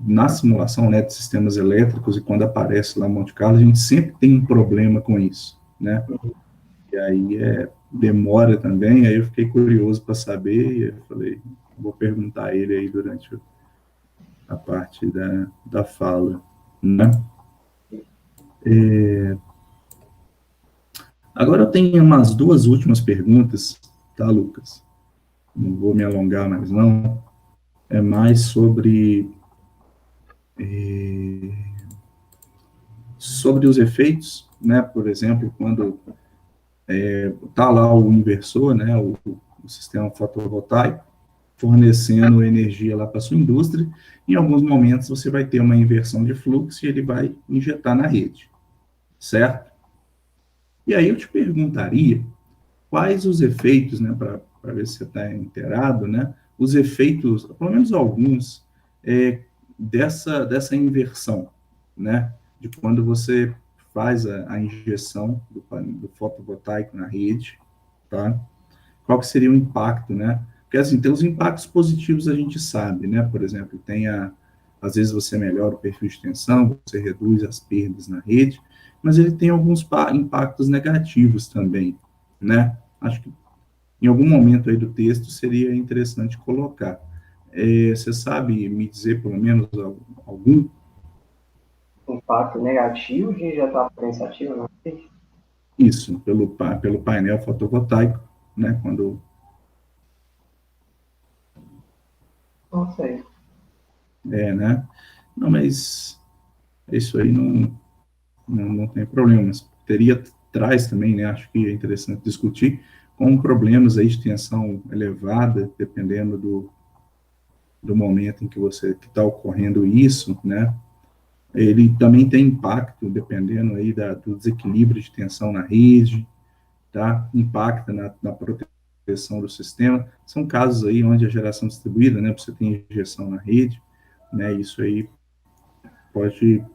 na simulação, né, de sistemas elétricos, e quando aparece lá Monte Carlo, a gente sempre tem um problema com isso, né? E aí demora também, aí eu fiquei curioso para saber, e eu falei, vou perguntar a ele aí durante a parte da fala, né? Agora eu tenho umas duas últimas perguntas, tá, Lucas? Não vou me alongar mais não, é mais sobre os efeitos, né? Por exemplo, quando está lá o inversor, né? O sistema fotovoltaico, fornecendo energia lá para sua indústria, em alguns momentos você vai ter uma inversão de fluxo e ele vai injetar na rede, certo? E aí eu te perguntaria quais os efeitos, né, para ver se você está inteirado, né, os efeitos, pelo menos alguns, dessa inversão, né, de quando você faz a injeção do fotovoltaico na rede, tá? Qual que seria o impacto, né? Porque, assim, tem os impactos positivos a gente sabe, né? Por exemplo, às vezes você melhora o perfil de tensão, você reduz as perdas na rede, mas ele tem alguns impactos negativos também, né? Acho que em algum momento aí do texto seria interessante colocar. Você sabe me dizer, pelo menos, algum? Impacto negativo de injetar potência ativa na rede? Isso, pelo painel fotovoltaico, né? Quando... Não sei. né? Não, mas isso aí não tem problemas. Traz também, né, acho que é interessante discutir, com problemas aí de tensão elevada, dependendo do momento em que está ocorrendo isso, né, ele também tem impacto, dependendo aí do desequilíbrio de tensão na rede, tá, impacta na proteção do sistema. São casos aí onde a geração distribuída, né, você tem injeção na rede, né, isso aí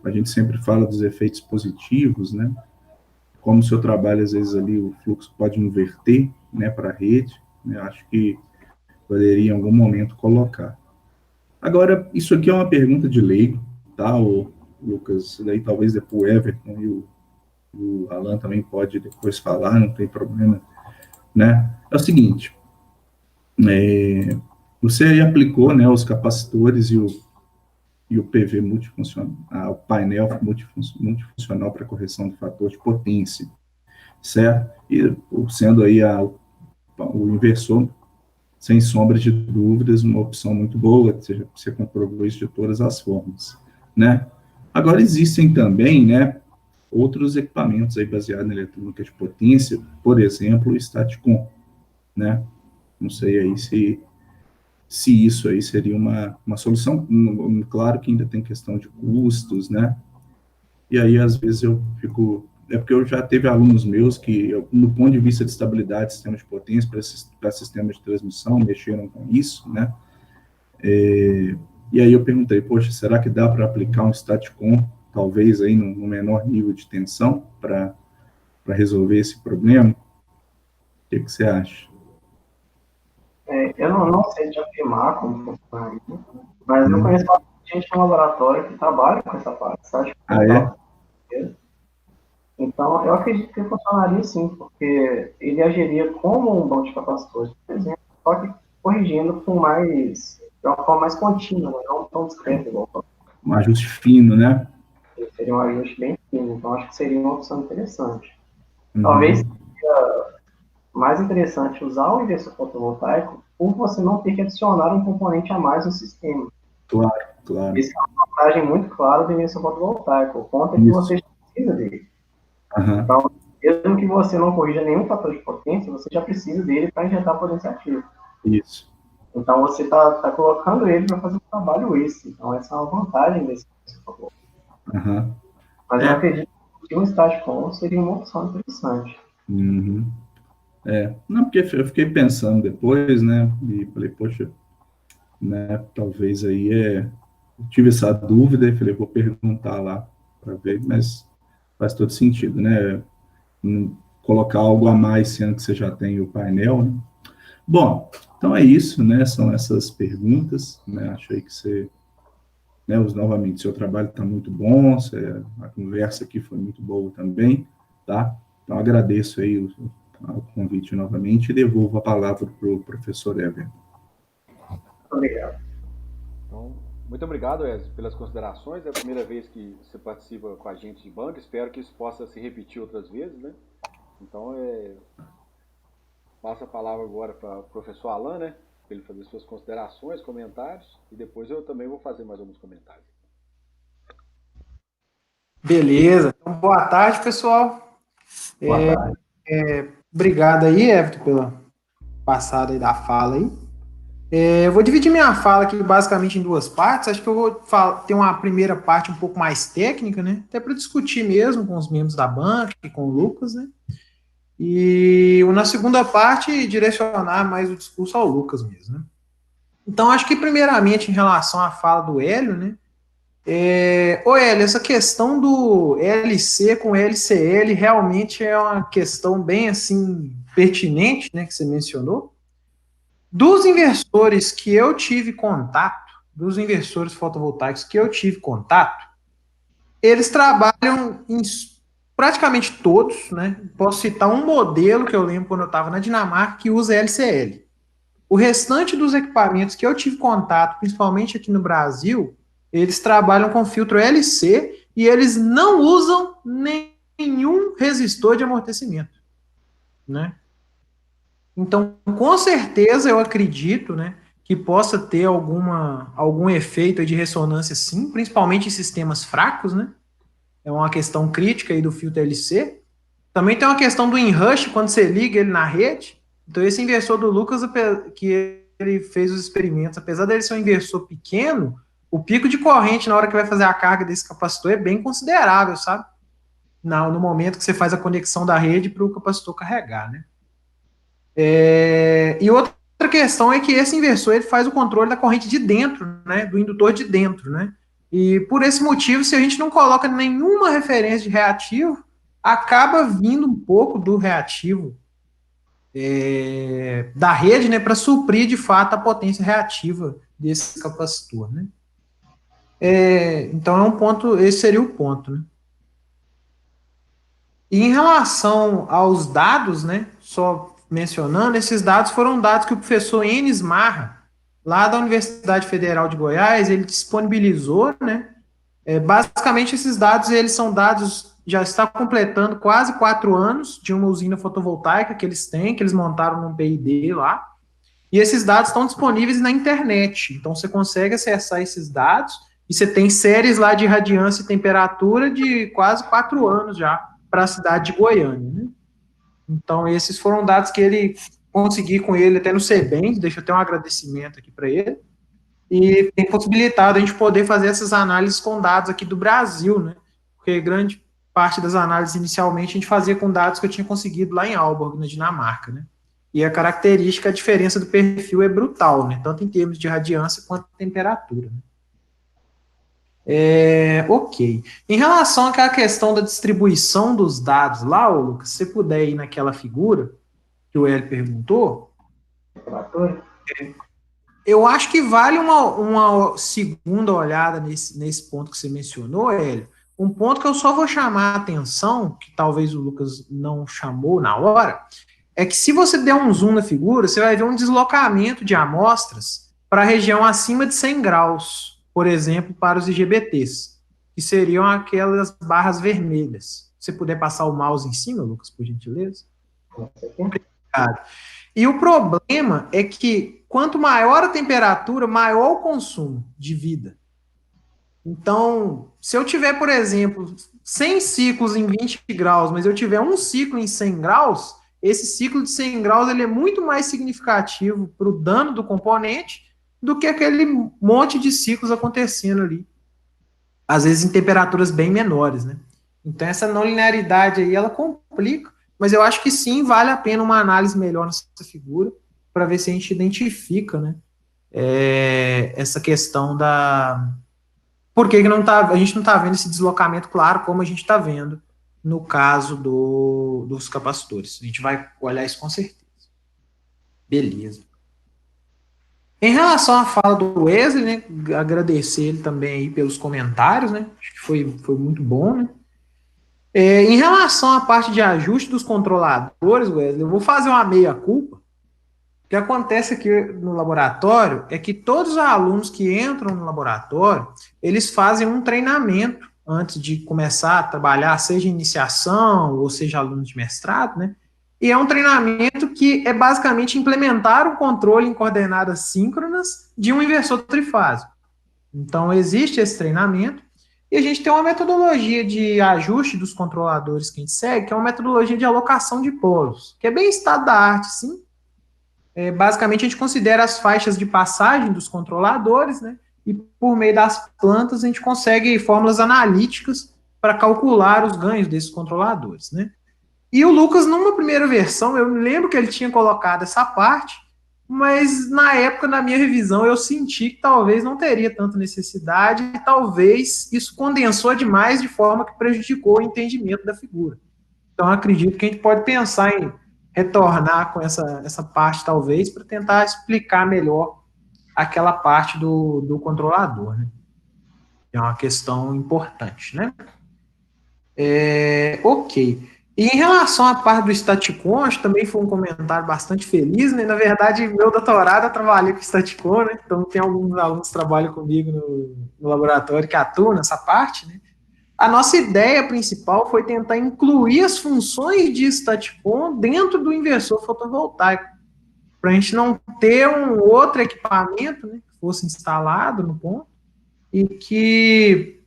a gente sempre fala dos efeitos positivos, né, como o seu trabalho, às vezes, ali, o fluxo pode inverter, né, para a rede, né, acho que poderia, em algum momento, colocar. Agora, isso aqui é uma pergunta de leigo, tá, Lucas? Daí talvez depois o Everton o Alan também pode depois falar, não tem problema, né? É o seguinte, você aí aplicou, né, os capacitores e o PV multifuncional, o painel multifuncional para correção do fator de potência, certo? E sendo aí o inversor, sem sombra de dúvidas, uma opção muito boa, você comprovou isso de todas as formas, né? Agora, existem também, né, outros equipamentos aí baseados na eletrônica de potência, por exemplo, o Statcom, né? Não sei aí se isso aí seria uma solução. Claro que ainda tem questão de custos, né? E aí, às vezes, eu fico... É porque eu já teve alunos meus que, no ponto de vista de estabilidade de sistema de potência para sistema de transmissão, mexeram com isso, né? E aí eu perguntei, poxa, será que dá para aplicar um Staticom, talvez aí no menor nível de tensão, para resolver esse problema? O que você acha? Eu não sei te afirmar como funciona isso, mas eu conheço bastante gente no laboratório que trabalha com essa parte, sabe? Ah, é? Então, eu acredito que funcionaria sim, porque ele agiria como um banco de capacitores, por exemplo, só que corrigindo de uma forma mais contínua, né? Não tão discreta igual. Um ajuste fino, né? Seria um ajuste bem fino, então acho que seria uma opção interessante. Talvez seja mais interessante usar o inversor fotovoltaico por você não ter que adicionar um componente a mais no sistema. Claro, claro. Isso é uma vantagem muito clara do inversor fotovoltaico, o ponto é que você já precisa dele. Então, mesmo que você não corrija nenhum fator de potência, você já precisa dele para injetar potência ativa. Isso. Então, você está colocando ele para fazer um trabalho esse. Então, essa é uma vantagem desse fator. Mas eu acredito que um Staticom seria uma opção interessante. Não, porque eu fiquei pensando depois, né, e falei, poxa, né, talvez aí eu tive essa dúvida e falei, vou perguntar lá para ver, mas faz todo sentido, né, colocar algo a mais, sendo que você já tem o painel, né? Bom, então é isso, né, são essas perguntas, né, achei que você, né, novamente, seu trabalho está muito bom, a conversa aqui foi muito boa também, tá? Então agradeço aí o convite novamente e devolvo a palavra para o professor Ever. Obrigado. Então, muito obrigado, Wesley, pelas considerações. É a primeira vez que você participa com a gente de banca. Espero que isso possa se repetir outras vezes, né? Então, passo a palavra agora para o professor Alan, né? Para ele fazer suas considerações, comentários, e depois eu também vou fazer mais alguns comentários. Beleza. Então, boa tarde, pessoal. Boa tarde. Obrigado aí, Everton, pela passada aí da fala aí. Eu vou dividir minha fala aqui basicamente em duas partes. Acho que eu vou ter uma primeira parte um pouco mais técnica, né? Até para discutir mesmo com os membros da banca e com o Lucas, né? E na segunda parte, direcionar mais o discurso ao Lucas mesmo, né? Então, acho que primeiramente em relação à fala do Hélio, né? Hélio, essa questão do LC com LCL realmente é uma questão bem, assim, pertinente, né, que você mencionou. Dos inversores que eu tive contato, dos inversores fotovoltaicos que eu tive contato, eles trabalham em praticamente todos, né? Posso citar um modelo que eu lembro quando eu estava na Dinamarca que usa LCL. O restante dos equipamentos que eu tive contato, principalmente aqui no Brasil, eles trabalham com filtro LC e eles não usam nenhum resistor de amortecimento, né? Então, com certeza, eu acredito, né, que possa ter algum efeito de ressonância, sim, principalmente em sistemas fracos, né? É uma questão crítica aí do filtro LC. Também tem uma questão do inrush, quando você liga ele na rede. Então, esse inversor do Lucas, que ele fez os experimentos, apesar dele ser um inversor pequeno, o pico de corrente na hora que vai fazer a carga desse capacitor é bem considerável, sabe? No momento que você faz a conexão da rede para o capacitor carregar, né? E outra questão é que esse inversor ele faz o controle da corrente de dentro, né? Do indutor de dentro, né? E por esse motivo, se a gente não coloca nenhuma referência de reativo, acaba vindo um pouco do reativo da rede, né, para suprir de fato a potência reativa desse capacitor, né? Então é um ponto, esse seria o ponto, né? E em relação aos dados, né, só mencionando, esses dados foram dados que o professor Enes Marra, lá da Universidade Federal de Goiás, ele disponibilizou, né? Basicamente, esses dados, eles são dados, já está completando quase 4 anos de uma usina fotovoltaica que eles têm, que eles montaram num PID lá, e esses dados estão disponíveis na internet, então você consegue acessar esses dados, e você tem séries lá de radiância e temperatura de quase 4 anos já, para a cidade de Goiânia, né? Então, esses foram dados que ele consegui com ele até no CBEM, deixa eu ter um agradecimento aqui para ele, e tem possibilitado a gente poder fazer essas análises com dados aqui do Brasil, né? Porque grande parte das análises inicialmente a gente fazia com dados que eu tinha conseguido lá em Aalborg, na Dinamarca, né? E a característica, a diferença do perfil é brutal, né? Tanto em termos de radiância quanto de temperatura, né? Ok. Em relação àquela questão da distribuição dos dados lá, ô Lucas, se você puder ir naquela figura que o Hélio perguntou, eu acho que vale uma segunda olhada nesse ponto que você mencionou, Hélio. Um ponto que eu só vou chamar a atenção, que talvez o Lucas não chamou na hora, é que se você der um zoom na figura, você vai ver um deslocamento de amostras para a região acima de 100 graus, por exemplo, para os IGBTs, que seriam aquelas barras vermelhas. Se você puder passar o mouse em cima, Lucas, por gentileza. Obrigado. E o problema é que quanto maior a temperatura, maior o consumo de vida. Então, se eu tiver, por exemplo, 100 ciclos em 20 graus, mas eu tiver um ciclo em 100 graus, esse ciclo de 100 graus ele é muito mais significativo para o dano do componente do que aquele monte de ciclos acontecendo ali, às vezes em temperaturas bem menores, né? Então, essa não linearidade aí, ela complica, mas eu acho que sim, vale a pena uma análise melhor nessa figura, para ver se a gente identifica, né, essa questão da... Por que a gente não está vendo esse deslocamento claro, como a gente está vendo no caso dos capacitores. A gente vai olhar isso com certeza. Beleza. Em relação à fala do Wesley, né, agradecer ele também aí pelos comentários, né, acho que foi muito bom, né. Em relação à parte de ajuste dos controladores, Wesley, eu vou fazer uma meia-culpa. O que acontece aqui no laboratório é que todos os alunos que entram no laboratório, eles fazem um treinamento antes de começar a trabalhar, seja iniciação ou seja aluno de mestrado, né? E é um treinamento que é basicamente implementar o controle em coordenadas síncronas de um inversor trifásico. Então, existe esse treinamento e a gente tem uma metodologia de ajuste dos controladores que a gente segue, que é uma metodologia de alocação de polos, que é bem estado da arte, sim. Basicamente, a gente considera as faixas de passagem dos controladores, né? E por meio das plantas, a gente consegue fórmulas analíticas para calcular os ganhos desses controladores, né? E o Lucas, numa primeira versão, eu me lembro que ele tinha colocado essa parte, mas na época, na minha revisão, eu senti que talvez não teria tanta necessidade e talvez isso condensou demais de forma que prejudicou o entendimento da figura. Então, acredito que a gente pode pensar em retornar com essa parte, talvez, para tentar explicar melhor aquela parte do controlador, né? É uma questão importante, né? Ok. E em relação à parte do Staticon, acho que também foi um comentário bastante feliz, né? Na verdade, meu doutorado eu trabalhei com Staticon, né? Então tem alguns alunos que trabalham comigo no laboratório que atuam nessa parte, né? A nossa ideia principal foi tentar incluir as funções de Staticon dentro do inversor fotovoltaico, para a gente não ter um outro equipamento, né, que fosse instalado no ponto e que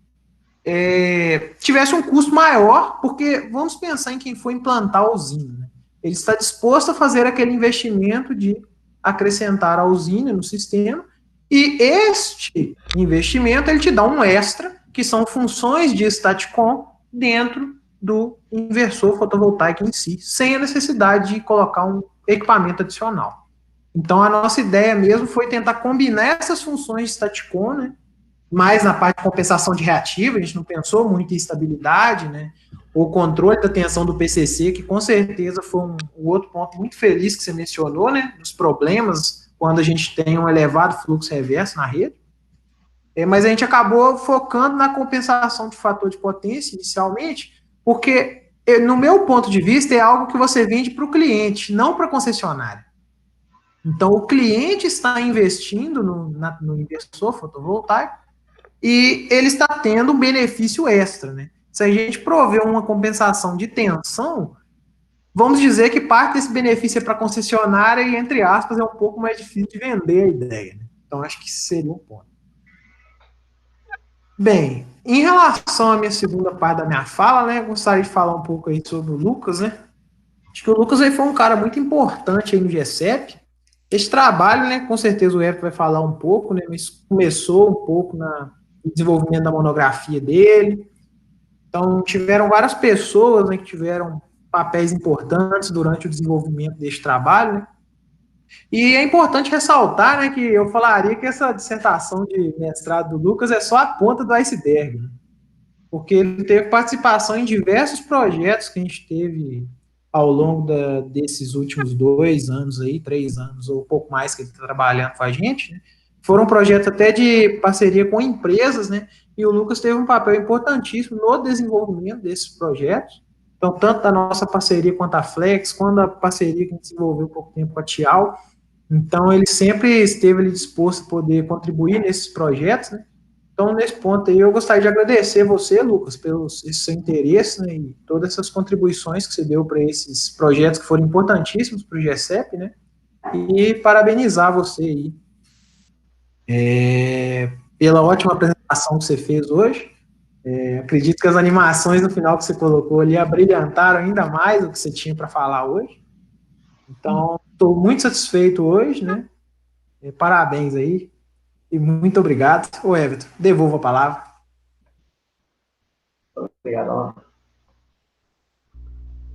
tivesse um custo maior, porque vamos pensar em quem for implantar a usina, né? Ele está disposto a fazer aquele investimento de acrescentar a usina no sistema, e este investimento ele te dá um extra, que são funções de Staticon dentro do inversor fotovoltaico em si, sem a necessidade de colocar um equipamento adicional. Então, a nossa ideia mesmo foi tentar combinar essas funções de Staticon, né, mais na parte de compensação de reativa, a gente não pensou muito em estabilidade, né, o controle da tensão do PCC, que com certeza foi um outro ponto muito feliz que você mencionou, né, dos problemas quando a gente tem um elevado fluxo reverso na rede. Mas a gente acabou focando na compensação de fator de potência inicialmente, porque, no meu ponto de vista, é algo que você vende para o cliente, não para a concessionária. Então, o cliente está investindo no inversor fotovoltaico e ele está tendo um benefício extra, né? Se a gente prover uma compensação de tensão, vamos dizer que parte desse benefício é para a concessionária e, entre aspas, é um pouco mais difícil de vender a ideia, né? Então, acho que seria um ponto. Bem, em relação à minha segunda parte da minha fala, né, gostaria de falar um pouco aí sobre o Lucas, né? Acho que o Lucas aí foi um cara muito importante aí no GCEP. Esse trabalho, né, com certeza o Everton vai falar um pouco, né, mas começou um pouco no desenvolvimento da monografia dele. Então, tiveram várias pessoas, né, que tiveram papéis importantes durante o desenvolvimento desse trabalho, né? E é importante ressaltar, né, que eu falaria que essa dissertação de mestrado do Lucas é só a ponta do iceberg, né? Porque ele teve participação em diversos projetos que a gente teve ao longo desses últimos 2 anos aí, 3 anos, ou um pouco mais que ele está trabalhando com a gente, né? Foram projetos até de parceria com empresas, né? E o Lucas teve um papel importantíssimo no desenvolvimento desses projetos. Então, tanto da nossa parceria com a Flex, quanto a parceria que a gente desenvolveu há pouco tempo com a Tial. Então, ele sempre esteve ali disposto a poder contribuir nesses projetos, né? Então, nesse ponto aí, eu gostaria de agradecer você, Lucas, pelo esse seu interesse, né, e todas essas contribuições que você deu para esses projetos que foram importantíssimos para o GCEP, né? E parabenizar você aí pela ótima apresentação que você fez hoje. Acredito que as animações no final que você colocou ali abrilhantaram ainda mais o que você tinha para falar hoje. Então, estou muito satisfeito hoje, né? Parabéns aí e muito obrigado. Ô, Everton, devolvo a palavra. Obrigado, Alan.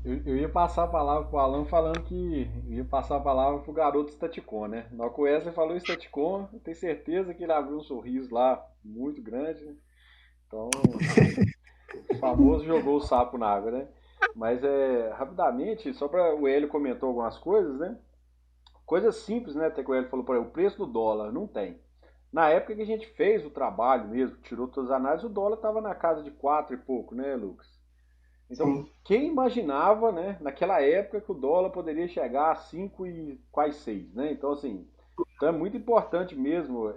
Eu ia passar a palavra pro Alan falando que ia passar a palavra pro garoto Staticon, né? Na hora que o Wesley falou Staticon, eu tenho certeza que ele abriu um sorriso lá muito grande, né? Então, o famoso jogou o sapo na água, né? Mas rapidamente, só para o Hélio comentou algumas coisas, né? Coisas simples, né? Até que o Hélio falou, por exemplo, o preço do dólar não tem. Na época que a gente fez o trabalho mesmo, tirou todas as análises, o dólar estava na casa de 4 e pouco, né, Lucas? Então, Sim. quem imaginava, né, naquela época que o dólar poderia chegar a 5 e quase 6, né? Então, assim, então é muito importante mesmo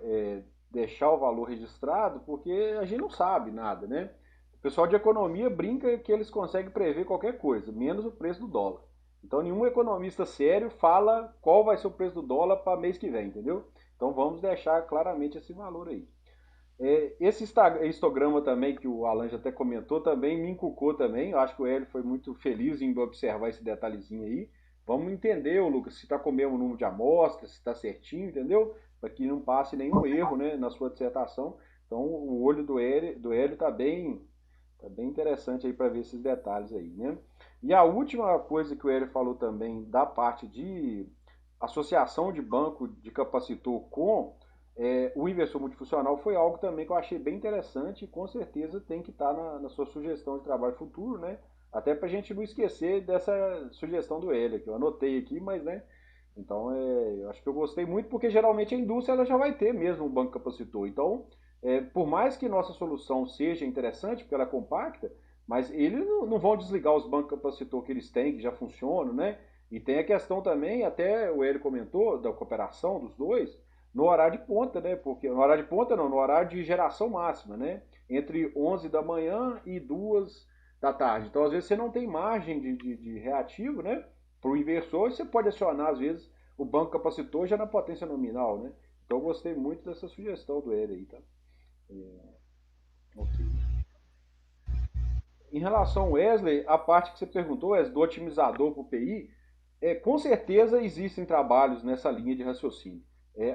deixar o valor registrado, porque a gente não sabe nada, né? O pessoal de economia brinca que eles conseguem prever qualquer coisa, menos o preço do dólar. Então, nenhum economista sério fala qual vai ser o preço do dólar para mês que vem, entendeu? Então, vamos deixar claramente esse valor aí. Esse histograma também, que o Alan já até comentou, também me encucou também. Eu acho que o Hélio foi muito feliz em observar esse detalhezinho aí. Vamos entender, Lucas, se está com o mesmo número de amostras, se está certinho, entendeu? Para que não passe nenhum erro, né, na sua dissertação. Então, o olho do Hélio tá bem interessante aí para ver esses detalhes aí, né? E a última coisa que o Hélio falou também da parte de associação de banco de capacitor com o inversor multifuncional foi algo também que eu achei bem interessante e com certeza tem que estar na sua sugestão de trabalho futuro, né? Até para a gente não esquecer dessa sugestão do Hélio, que eu anotei aqui, mas, né? Então, eu acho que eu gostei muito, porque geralmente a indústria ela já vai ter mesmo um banco capacitor. Então, por mais que nossa solução seja interessante, porque ela é compacta, mas eles não vão desligar os bancos capacitor que eles têm, que já funcionam, né? E tem a questão também, até o Hélio comentou, da cooperação dos dois, no horário de ponta, né? Porque no horário de ponta não, no horário de geração máxima, né? Entre 11 da manhã e 2 da tarde. Então, às vezes, você não tem margem de reativo, né? Para o inversor, e você pode acionar, às vezes, o banco capacitor já na potência nominal, né? Então, eu gostei muito dessa sugestão do Hélio aí, tá? Ok. Em relação ao Wesley, a parte que você perguntou, Wesley, do otimizador para o PI, com certeza existem trabalhos nessa linha de raciocínio.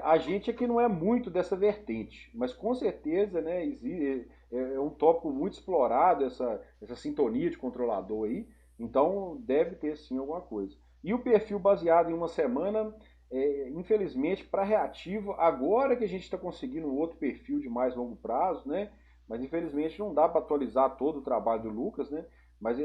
A gente aqui não é muito dessa vertente, mas com certeza, né, é um tópico muito explorado essa sintonia de controlador aí, então deve ter sim alguma coisa. E o perfil baseado em uma semana, infelizmente, para reativo, agora que a gente está conseguindo um outro perfil de mais longo prazo, né, mas infelizmente não dá para atualizar todo o trabalho do Lucas, né, mas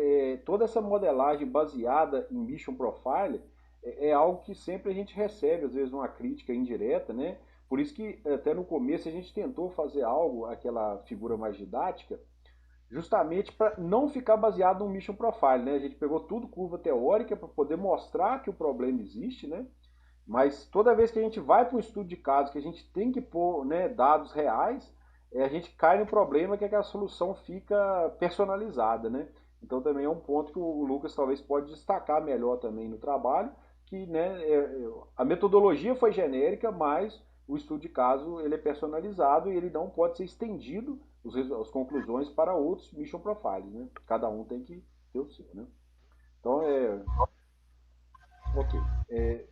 toda essa modelagem baseada em Mission Profile é algo que sempre a gente recebe, às vezes, uma crítica indireta, né? Por isso que até no começo a gente tentou fazer algo, aquela figura mais didática, justamente para não ficar baseado no Mission Profile, né? A gente pegou tudo curva teórica para poder mostrar que o problema existe, né? Mas toda vez que a gente vai para um estudo de caso, que a gente tem que pôr, né, dados reais, a gente cai no problema que aquela solução fica personalizada, né? Então também é um ponto que o Lucas talvez pode destacar melhor também no trabalho, que, né, a metodologia foi genérica, mas o estudo de caso ele é personalizado e ele não pode ser estendido as conclusões para outros mission profiles, né? Cada um tem que ter o seu, né? Então ok.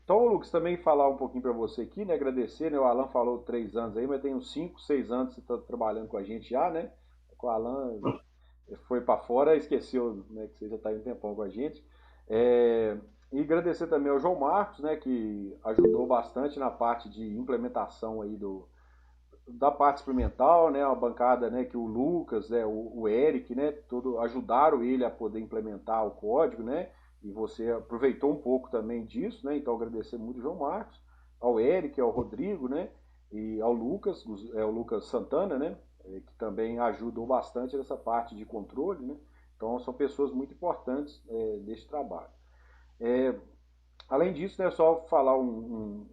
Então, Lucas, também falar um pouquinho para você aqui, né? Agradecer, né? O Alan falou 3 anos aí, mas tem uns 5, 6 anos que você está trabalhando com a gente já, né? Com o Alan foi para fora, esqueceu, né, que você já está aí um tempão com a gente. E agradecer também ao João Marcos, né, que ajudou bastante na parte de implementação aí da parte experimental, né, a bancada, né, que o Lucas, né, o Eric, né, todo ajudaram ele a poder implementar o código, né, e você aproveitou um pouco também disso, né, então agradecer muito ao João Marcos, ao Eric, ao Rodrigo, né, e ao Lucas, o Lucas Santana, né, que também ajudou bastante nessa parte de controle, né, então são pessoas muito importantes desse trabalho. Além disso, né, só falar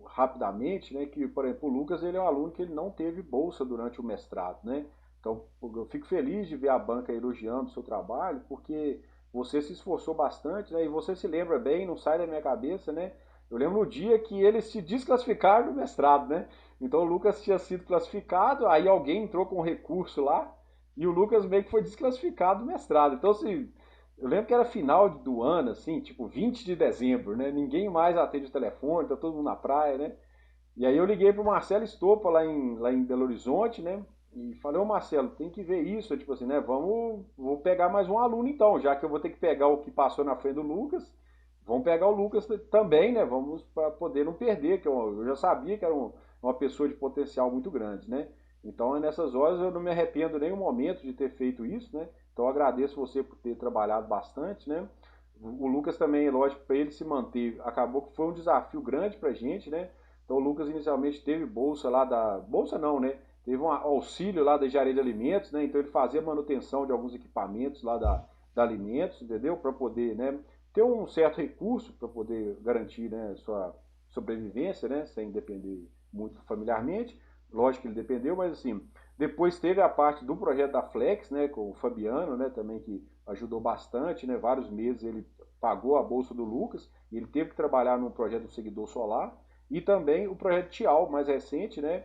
rapidamente, né, que, por exemplo, o Lucas ele é um aluno que ele não teve bolsa durante o mestrado, né? Então, eu fico feliz de ver a banca elogiando o seu trabalho, porque você se esforçou bastante, né? E você se lembra bem, não sai da minha cabeça, né? Eu lembro no dia que eles se desclassificaram do mestrado, né? Então, o Lucas tinha sido classificado, aí alguém entrou com um recurso lá, e o Lucas meio que foi desclassificado do mestrado. Então, assim, eu lembro que era final do ano, assim, tipo 20 de dezembro, né? Ninguém mais atende o telefone, tá todo mundo na praia, né? E aí eu liguei pro Marcelo Estopa lá em Belo Horizonte, né? E falei, ô Marcelo, tem que ver isso, tipo assim, né? Vou pegar mais um aluno então, já que eu vou ter que pegar o que passou na frente do Lucas, vamos pegar o Lucas também, né? Vamos para poder não perder, que eu já sabia que era uma pessoa de potencial muito grande, né? Então, nessas horas, eu não me arrependo em nenhum momento de ter feito isso, né? Então, eu agradeço você por ter trabalhado bastante, né? O Lucas também, lógico, para ele se manter, acabou que foi um desafio grande para a gente, né? Então, o Lucas inicialmente teve bolsa lá Bolsa não, né? Teve um auxílio lá da engenharia de alimentos, né? Então, ele fazia manutenção de alguns equipamentos lá da Alimentos, entendeu? Para poder, né? Ter um certo recurso para poder garantir, né? Sua sobrevivência, né? Sem depender muito familiarmente. Lógico que ele dependeu, mas assim, depois teve a parte do projeto da Flex, né, com o Fabiano, né, também que ajudou bastante, né, vários meses ele pagou a bolsa do Lucas e ele teve que trabalhar no projeto do seguidor solar e também o projeto Tial, mais recente, né,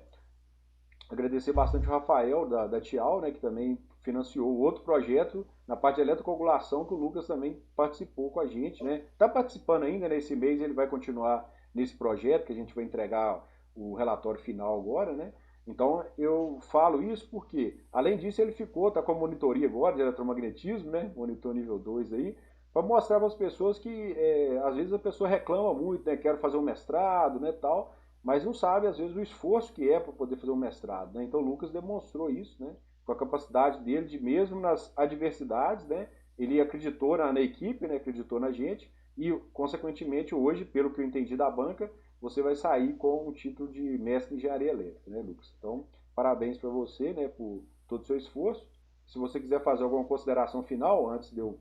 agradecer bastante o Rafael da Tial, né, que também financiou outro projeto na parte de eletrocoagulação que o Lucas também participou com a gente, né, está participando ainda nesse mês, ele vai continuar nesse projeto que a gente vai entregar o relatório final agora, né? Então eu falo isso porque, além disso, ele está com a monitoria agora de eletromagnetismo, né? Monitor nível 2 aí, para mostrar para as pessoas que às vezes a pessoa reclama muito, né? Quero fazer um mestrado, né? Tal, mas não sabe às vezes o esforço que é para poder fazer um mestrado, né? Então o Lucas demonstrou isso, né? Com a capacidade dele de mesmo nas adversidades, né? Ele acreditou na equipe, né? Acreditou na gente e, consequentemente, hoje, pelo que eu entendi da banca, você vai sair com o título de mestre em engenharia elétrica, né, Lucas? Então, parabéns para você, né, por todo o seu esforço. Se você quiser fazer alguma consideração final antes de eu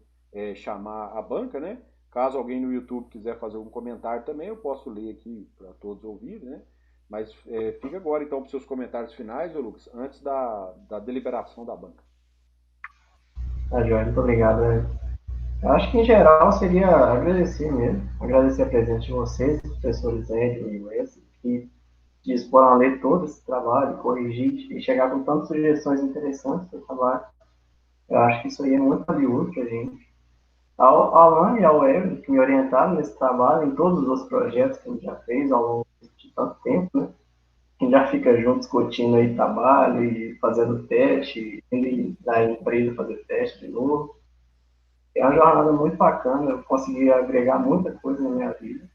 chamar a banca, né? Caso alguém no YouTube quiser fazer algum comentário também, eu posso ler aqui para todos ouvirem, né? Mas fica agora então para os seus comentários finais, Lucas, antes da deliberação da banca. Tá, Joia, muito obrigado. Eu acho que, em geral, seria agradecer mesmo. Agradecer a presença de vocês, professores Hélio e Wesley, que disporam a ler todo esse trabalho, corrigir e chegar com tantas sugestões interessantes para o trabalho. Eu acho que isso aí é muito valioso para a gente. Ao Alan e ao Evelyn, que me orientaram nesse trabalho, em todos os projetos que a gente já fez ao longo de tanto tempo, né? A gente já fica junto discutindo aí trabalho e fazendo teste, indo na empresa fazer teste de novo. É uma jornada muito bacana, eu consegui agregar muita coisa na minha vida.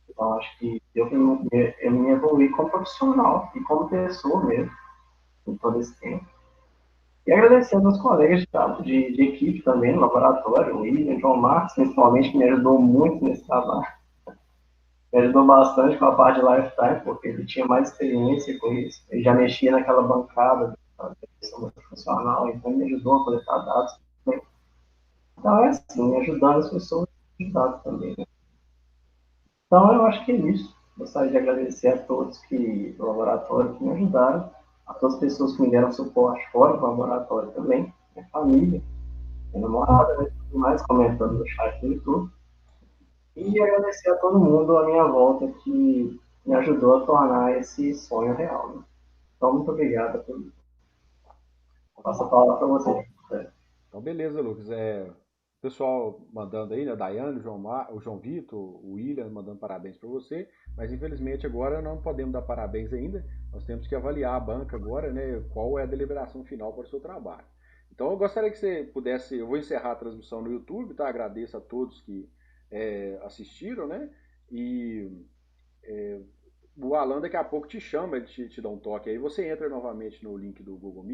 Então, acho que eu me evoluí como profissional e como pessoa mesmo, em todo esse tempo. E agradecer aos meus colegas de equipe também, no laboratório, o William, João Marcos, principalmente, que me ajudou muito nesse trabalho. Me ajudou bastante com a parte de lifetime, porque ele tinha mais experiência com isso. Ele já mexia naquela bancada da questão funcional, então ele me ajudou a coletar dados. Então, é assim, ajudando as pessoas, ajudado também. Né? Então, eu acho que é isso. Gostaria de agradecer a todos do laboratório que me ajudaram, a todas as pessoas que me deram suporte fora do laboratório também, minha família, minha namorada, né, tudo mais, comentando no chat do YouTube. E agradecer a todo mundo à minha volta que me ajudou a tornar esse sonho real. Né? Então, muito obrigado a todos. Passo a palavra para você. Então, beleza, Lucas. O pessoal mandando aí, né? Daiane, o João Vitor, o William mandando parabéns para você. Mas infelizmente agora não podemos dar parabéns ainda. Nós temos que avaliar a banca agora, né? Qual é a deliberação final para o seu trabalho. Então eu gostaria que você pudesse. Eu vou encerrar a transmissão no YouTube, tá? Agradeço a todos que assistiram, né? E o Alan daqui a pouco te chama, ele te dá um toque. Aí você entra novamente no link do Google Meet.